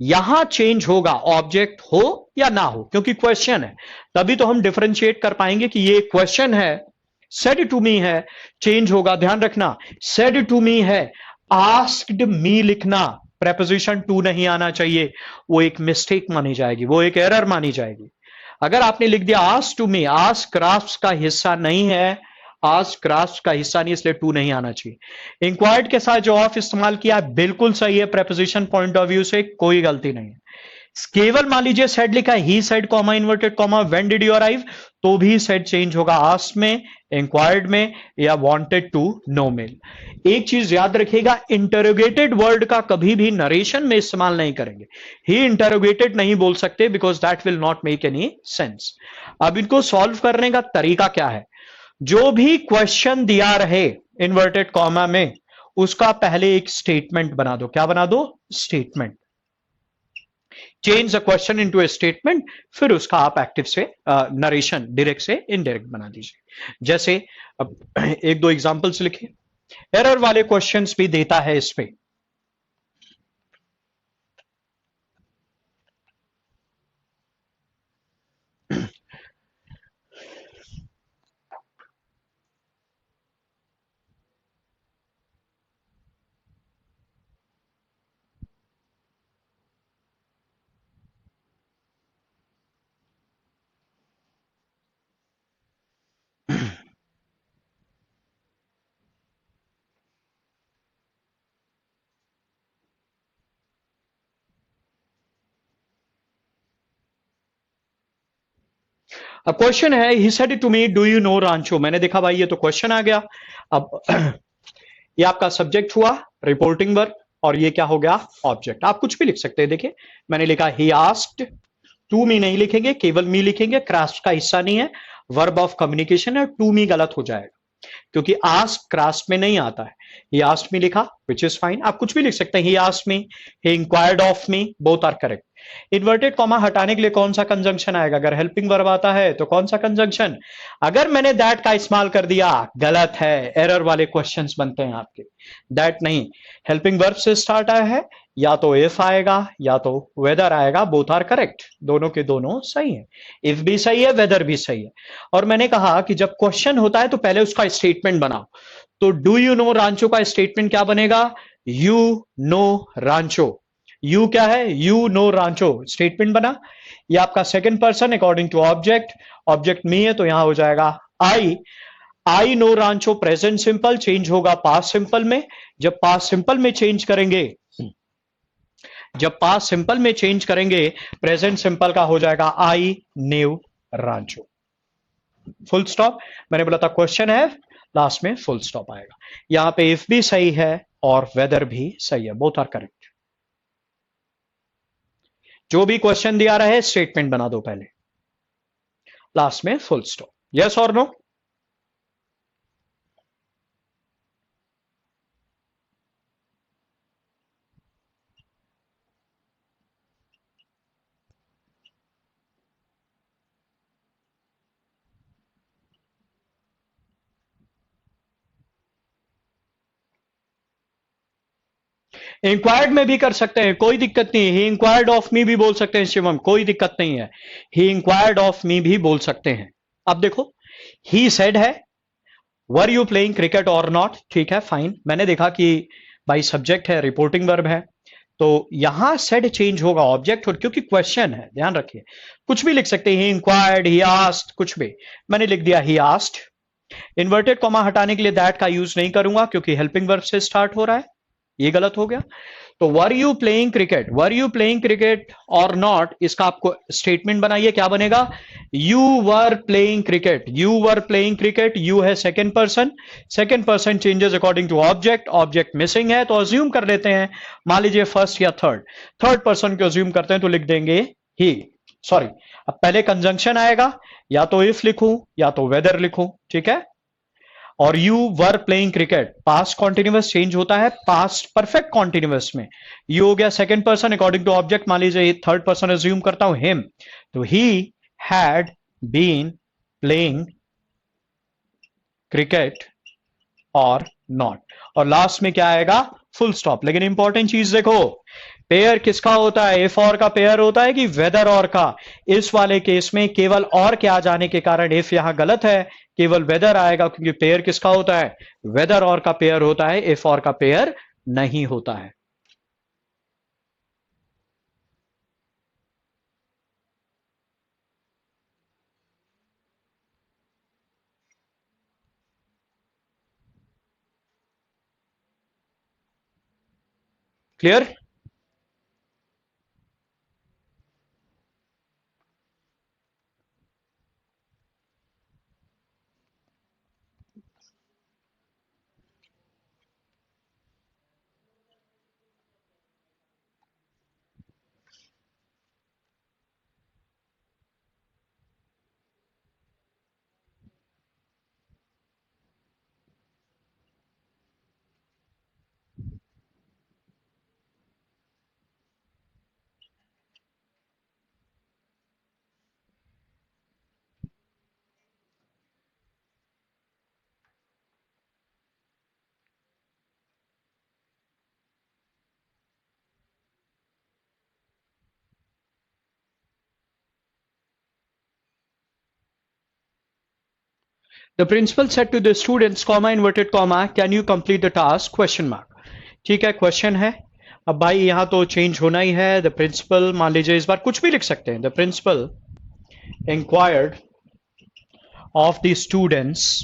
A: यहां चेंज होगा, ऑब्जेक्ट हो या ना हो, क्योंकि क्वेश्चन है, तभी तो हम डिफरेंशिएट कर पाएंगे कि ये क्वेश्चन है, सेड टू मी है, चेंज होगा। ध्यान रखना, सेड टू मी है, आस्क्ड मी लिखना, प्रेपोजिशन टू नहीं आना चाहिए, वो एक मिस्टेक मानी जाएगी, वो एक एरर मानी जाएगी। अगर आपने लिख दिया आस्क टू मी, आस्क क्राफ्ट का हिस्सा नहीं है, आस्क क्राफ्ट का हिस्सा नहीं, इसलिए टू नहीं आना चाहिए। इंक्वायर्ड के साथ जो ऑफ इस्तेमाल किया बिल्कुल सही है, प्रेपोजिशन पॉइंट ऑफ व्यू से कोई गलती नहीं है। केवल मान लीजिए सेड लिखा है, he said comma inverted comma when did you arrive, तो भी सेड चेंज होगा आस्क में, इंक्वायर्ड में या वांटेड टू नो में। एक चीज याद रखिएगा, इंटरोगेटेड वर्ड का कभी भी नरेशन में इस्तेमाल नहीं करेंगे। ही इंटरोगेटेड नहीं बोल सकते, because that will not make any sense. अब इनको सॉल्व करने का तरीका क्या है, जो भी क्वेश्चन दिया रहे इन्वर्टेड कॉमा में, उसका पहले एक स्टेटमेंट बना दो। क्या बना दो? Statement. Change the question into A statement, फिर उसका आप एक्टिव से नरेशन डायरेक्ट से इनडायरेक्ट बना दीजिए। जैसे अब एक दो एग्जांपल्स लिखे, एरर वाले क्वेश्चंस भी देता है इस पे। अब क्वेश्चन है, he said to me do you know Rancho. मैंने देखा भाई ये तो क्वेश्चन आ गया। अब ये आपका सब्जेक्ट हुआ, रिपोर्टिंग वर्ब, और ये क्या हो गया? ऑब्जेक्ट। आप कुछ भी लिख सकते हैं। देखिए मैंने लिखा ही आस्क्ड, टू मी नहीं लिखेंगे, केवल मी लिखेंगे, क्राफ्ट का हिस्सा नहीं है, वर्ब ऑफ कम्युनिकेशन है, टू मी गलत हो जाएगा क्योंकि आस्क क्राफ्ट में नहीं आता है। ही आस्क्ड मी लिखा, विच इज फाइन। आप कुछ भी लिख सकते हैं, he asked me, he inquired of me, both are correct. Inverted comma हटाने के लिए कौन सा कंजंक्शन आएगा? अगर हेल्पिंग वर्ब आता है तो कौन सा कंजंक्शन? अगर मैंने दैट का इस्तेमाल कर दिया, गलत है, एरर वाले क्वेश्चंस बनते हैं आपके। दैट नहीं, हेल्पिंग वर्ब से स्टार्ट आया है, या तो इफ आएगा या तो वेदर आएगा, बोथ आर करेक्ट, दोनों के दोनों सही है। इफ भी सही है, वेदर भी सही है। और मैंने कहा कि जब क्वेश्चन होता है तो पहले उसका स्टेटमेंट बनाओ। तो डू यू नो रांचो का स्टेटमेंट क्या बनेगा? You know Rancho. यू क्या है? यू नो रांचो, स्टेटमेंट बना। ये आपका second person according to object, object me है तो यहां हो जाएगा I know Rancho. Present simple change होगा पास्ट सिंपल में। जब पास्ट सिंपल में चेंज करेंगे, जब पास्ट सिंपल में चेंज करेंगे, प्रेजेंट सिंपल का हो जाएगा I knew Rancho. Full stop. मैंने बोला था क्वेश्चन है, लास्ट में फुल स्टॉप आएगा। यहां पे इफ भी सही है और वेदर भी सही है, बोथ आर करेक्ट। जो भी क्वेश्चन दिया रहे स्टेटमेंट बना दो पहले, लास्ट में फुल स्टॉप। यस और नो? इंक्वायर्ड में भी कर सकते हैं, कोई दिक्कत नहीं है। ही इंक्वायर्ड ऑफ मी भी बोल सकते हैं शिवम, कोई दिक्कत नहीं है। ही इंक्वायर्ड ऑफ मी भी बोल सकते हैं। अब देखो, ही सेड है वर यू प्लेइंग क्रिकेट और नॉट, ठीक है फाइन। मैंने देखा कि भाई सब्जेक्ट है, रिपोर्टिंग वर्ब है, तो यहां सेड चेंज होगा ऑब्जेक्ट, और क्योंकि क्वेश्चन है, ध्यान रखिए, कुछ भी लिख सकते हैं। ही इंक्वायर्ड, ही आस्क्ड, कुछ भी। मैंने लिख दिया ही आस्क्ड। इन्वर्टेड कॉमा हटाने के लिए दैट का यूज नहीं करूंगा क्योंकि हेल्पिंग वर्ब से स्टार्ट हो रहा है, ये गलत हो गया। तो were you playing cricket, were you playing cricket और नॉट, इसका आपको स्टेटमेंट बनाइए, क्या बनेगा? You were playing cricket, you were playing cricket. You है second person, second person changes according to object, object missing है तो अज्यूम कर लेते हैं, मान लीजिए फर्स्ट या थर्ड, थर्ड पर्सन को अज्यूम करते हैं तो लिख देंगे ही। सॉरी, अब पहले कंजंक्शन आएगा, या तो इफ लिखूं या तो वेदर लिखूं, ठीक है। और you were playing cricket, past continuous change होता है पास्ट परफेक्ट कॉन्टिन्यूअस में। यू हो गया second person according to object, मान लीजिए थर्ड पर्सन अज्यूम करता हूं हिम, तो he had been playing cricket और नॉट। और लास्ट में क्या आएगा? Full stop. लेकिन इंपॉर्टेंट चीज देखो, पेयर किसका होता है? इफ और का पेयर होता है कि वेदर और का? इस वाले केस में केवल और के आ जाने के कारण इफ यहां गलत है, केवल वेदर आएगा, क्योंकि पेयर किसका होता है? वेदर और का पेयर होता है, इफ और का पेयर नहीं होता है। Clear? The principal said to the students, comma inverted comma, can you complete the task? Question mark. ठीक है, क्वेश्चन है। अब भाई यहां तो चेंज होना ही है। द प्रिंसिपल, मान लीजिए इस बार कुछ भी लिख सकते हैं। The principal inquired of the students,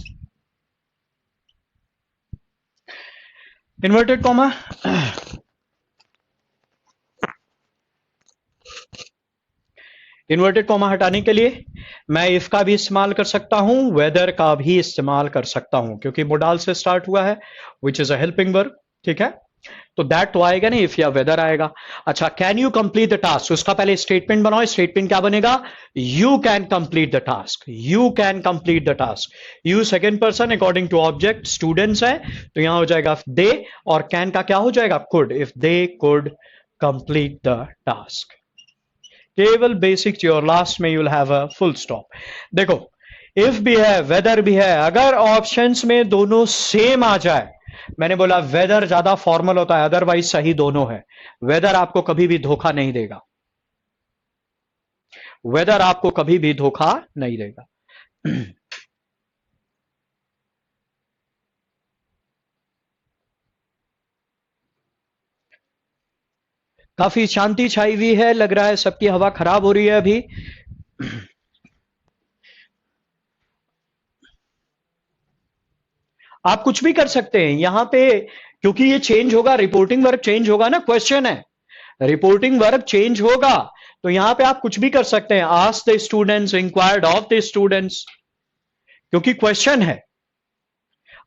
A: inverted comma, inverted comma हटाने के लिए मैं इफ का भी इस्तेमाल कर सकता हूं, वेदर का भी इस्तेमाल कर सकता हूं, क्योंकि मोडाल से स्टार्ट हुआ है, which is a helping verb, ठीक है। तो दैट तो आएगा नहीं, इफ या वेदर आएगा। अच्छा, can you complete the task, उसका पहले स्टेटमेंट बनाओ। स्टेटमेंट क्या बनेगा? You can complete the task, you can complete the task. You second person according to object, students है तो यहां हो जाएगा दे, और कैन का क्या हो जाएगा? Could, if they could complete the task. केवल बेसिक चाहिए और लास्ट में you will have a full stop. देखो इफ भी है वेदर भी है, अगर ऑप्शंस में दोनों सेम आ जाए, मैंने बोला वेदर ज्यादा फॉर्मल होता है, अदरवाइज सही दोनों है। वेदर आपको कभी भी धोखा नहीं देगा, वेदर आपको कभी भी धोखा नहीं देगा। काफी शांति छाई हुई है, लग रहा है सबकी हवा खराब हो रही है अभी। आप कुछ भी कर सकते हैं यहां पे, क्योंकि ये चेंज होगा, रिपोर्टिंग वर्ब चेंज होगा ना, क्वेश्चन है, रिपोर्टिंग वर्ब चेंज होगा, तो यहां पे आप कुछ भी कर सकते हैं, ask the students, inquired of the students, क्योंकि क्वेश्चन है।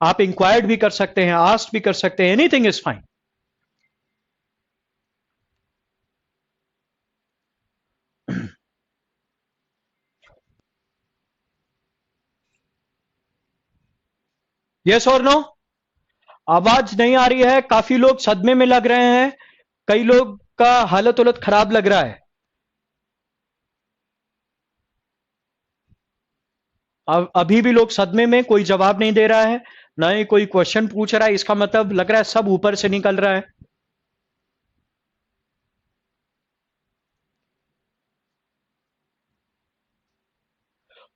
A: आप इंक्वायर्ड भी कर सकते हैं, आस्क भी कर सकते हैं, एनीथिंग इज फाइन। यस और नो? आवाज नहीं आ रही है, काफी लोग सदमे में लग रहे हैं, कई लोग का हालत उलत खराब लग रहा है। अब अभी भी लोग सदमे में, कोई जवाब नहीं दे रहा है, ना ही कोई क्वेश्चन पूछ रहा है, इसका मतलब लग रहा है सब ऊपर से निकल रहा है।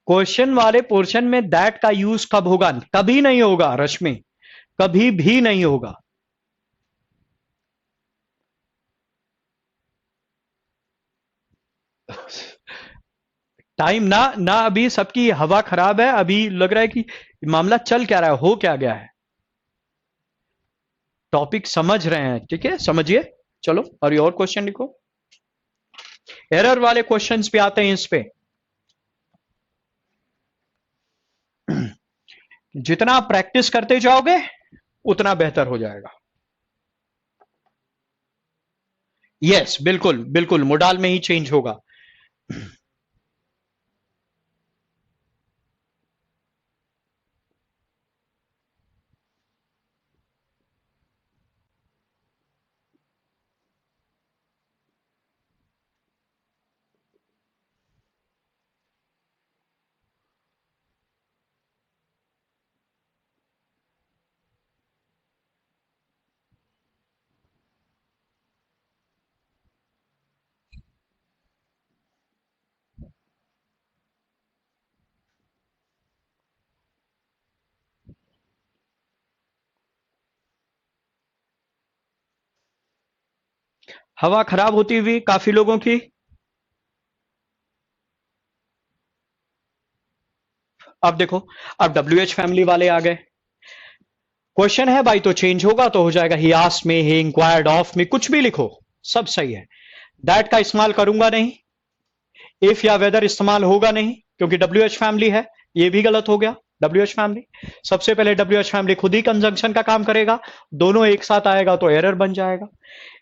A: क्वेश्चन वाले पोर्शन में दैट का यूज कब होगा? कभी नहीं होगा रश्मि, कभी भी नहीं होगा। टाइम ना ना, अभी सबकी हवा खराब है, अभी लग रहा है कि मामला चल क्या रहा है, हो क्या गया है। टॉपिक समझ रहे हैं, ठीक है, समझिए। चलो और ये और क्वेश्चन लिखो। एरर वाले क्वेश्चंस भी आते हैं इस पे। जितना आप प्रैक्टिस करते जाओगे उतना बेहतर हो जाएगा। यस, बिल्कुल बिल्कुल, मोडाल में ही चेंज होगा। हवा खराब होती हुई काफी लोगों की। अब देखो, अब डब्ल्यू एच फैमिली वाले आ गए। क्वेश्चन है भाई तो चेंज होगा, तो हो जाएगा ही asked me, he inquired of मी, कुछ भी लिखो, सब सही है। दैट का इस्तेमाल करूंगा नहीं, इफ या वेदर इस्तेमाल होगा नहीं, क्योंकि डब्ल्यू एच फैमिली है, ये भी गलत हो गया। डब्ल्यू एच फैमिली, सबसे पहले डब्ल्यू एच फैमिली खुद ही कंजंक्शन का काम करेगा, दोनों एक साथ आएगा तो एरर बन जाएगा।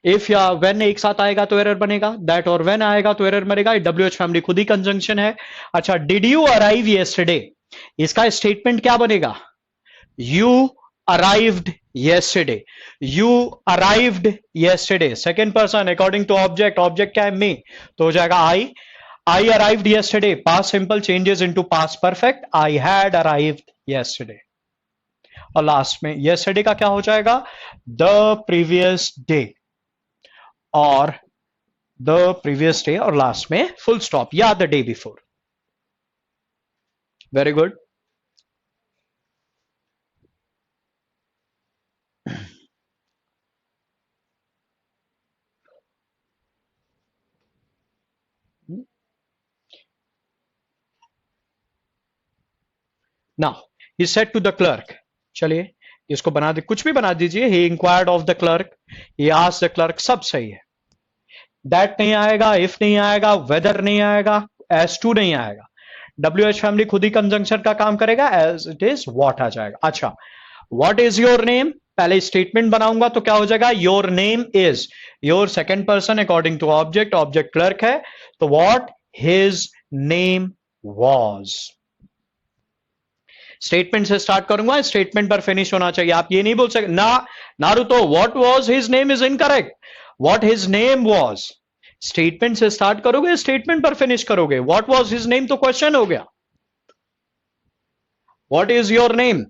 A: इफ या वेन एक साथ आएगा तो एरर बनेगा, दैट और वेन आएगा तो एरर बनेगा। डब्ल्यू एच फैमिली खुद ही कंजंक्शन है। अच्छा, डिड यू अराइव येस्टरडे, इसका स्टेटमेंट क्या बनेगा? You arrived yesterday, you arrived yesterday, second person according to object, object क्या है? me, तो हो जाएगा I arrived yesterday, past simple changes into past perfect, I had arrived yesterday। और last में yesterday का क्या हो जाएगा? the previous day, और the previous day, और लास्ट में full stop या the day before। Very good. Now he said to the clerk, चलिए इसको बना दे, कुछ भी बना दीजिए, he inquired of the clerk, he asked the clerk, सब सही है। दैट नहीं आएगा, इफ नहीं आएगा, वेदर नहीं आएगा, एज टू नहीं आएगा, डब्ल्यू एच फैमिली खुद ही कंजंक्शन का काम करेगा, एज इट इज व्हाट आ जाएगा। अच्छा, व्हाट इज योर नेम, पहले स्टेटमेंट बनाऊंगा तो क्या हो जाएगा? Your name is, your second person according to object, object clerk है, तो what his name was. Statement से स्टार्ट करूंगा, स्टेटमेंट पर फिनिश होना चाहिए। आप ये नहीं बोल सकते ना Naruto what was his name is incorrect, what his name was, statement से स्टार्ट करोगे, स्टेटमेंट पर फिनिश करोगे। व्हाट वाज हिज नेम तो क्वेश्चन हो गया। व्हाट इज योर नेम,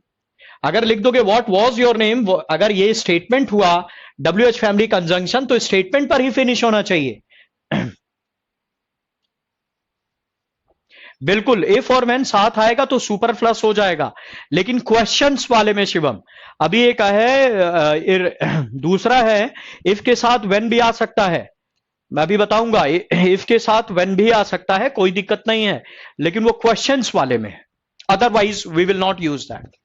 A: अगर लिख दोगे व्हाट वाज योर नेम, अगर ये स्टेटमेंट हुआ WH फैमिली कंजंक्शन, तो स्टेटमेंट पर ही फिनिश होना चाहिए। बिल्कुल, इफ और व्हेन साथ आएगा तो सुपर प्लस हो जाएगा। लेकिन क्वेश्चंस वाले में शिवम, अभी एक है दूसरा है, इफ के साथ व्हेन भी आ सकता है। मैं भी बताऊंगा, इफ के साथ व्हेन भी आ सकता है, कोई दिक्कत नहीं है, लेकिन वो क्वेश्चंस वाले में, otherwise we will not use that.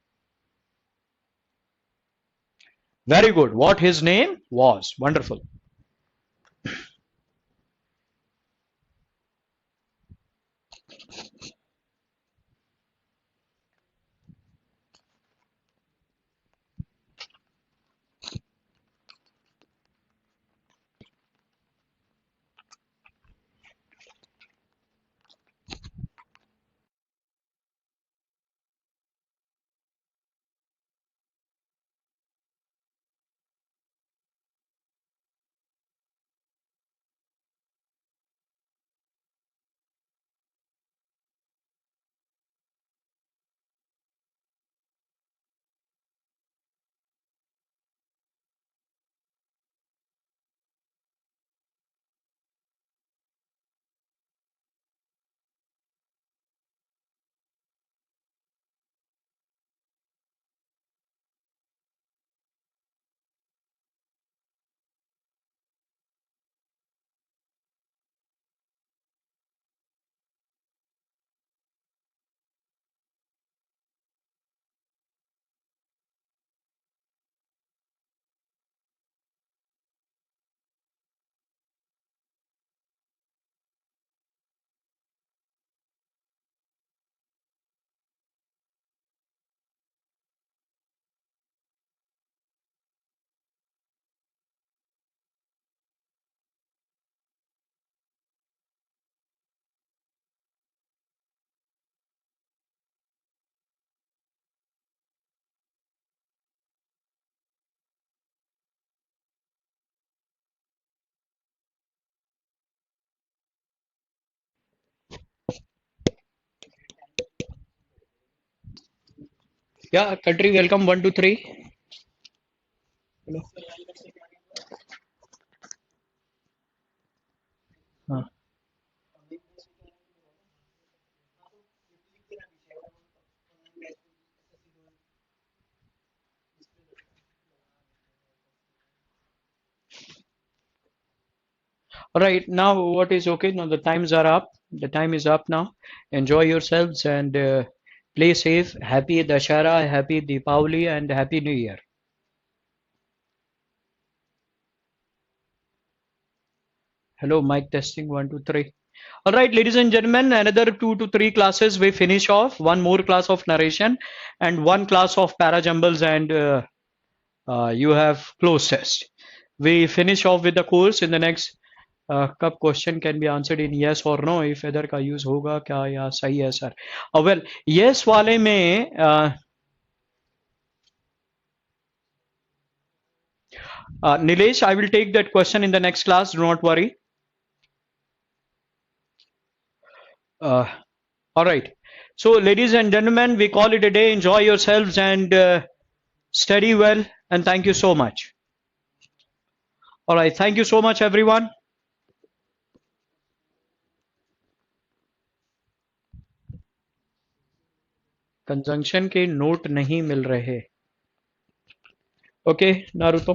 A: Very good, what his name was, wonderful. Yeah, country welcome 1 2 3. हाँ, all right, now what is okay? Now the times are up. The time is up now. Enjoy yourselves and play safe. Happy Dashara, happy Deepavali, and happy New Year. Hello, mic testing 1 2 3. All right, ladies and gentlemen, another 2 to 3 classes we finish off. One more class of narration and one class of parajumbles, and you have closed test. We finish off with the course in the next. कब question can be answered in yes और no, if either का use होगा क्या या सही है sir? Well, yes वाले में Nilesh, I will take that question in the next class. Do not worry. All right. So, ladies and gentlemen, we call it a day. Enjoy yourselves and study well. And thank you so much. All right. Thank you so much, everyone. Conjunction के note नहीं मिल रहे. Okay, Naruto.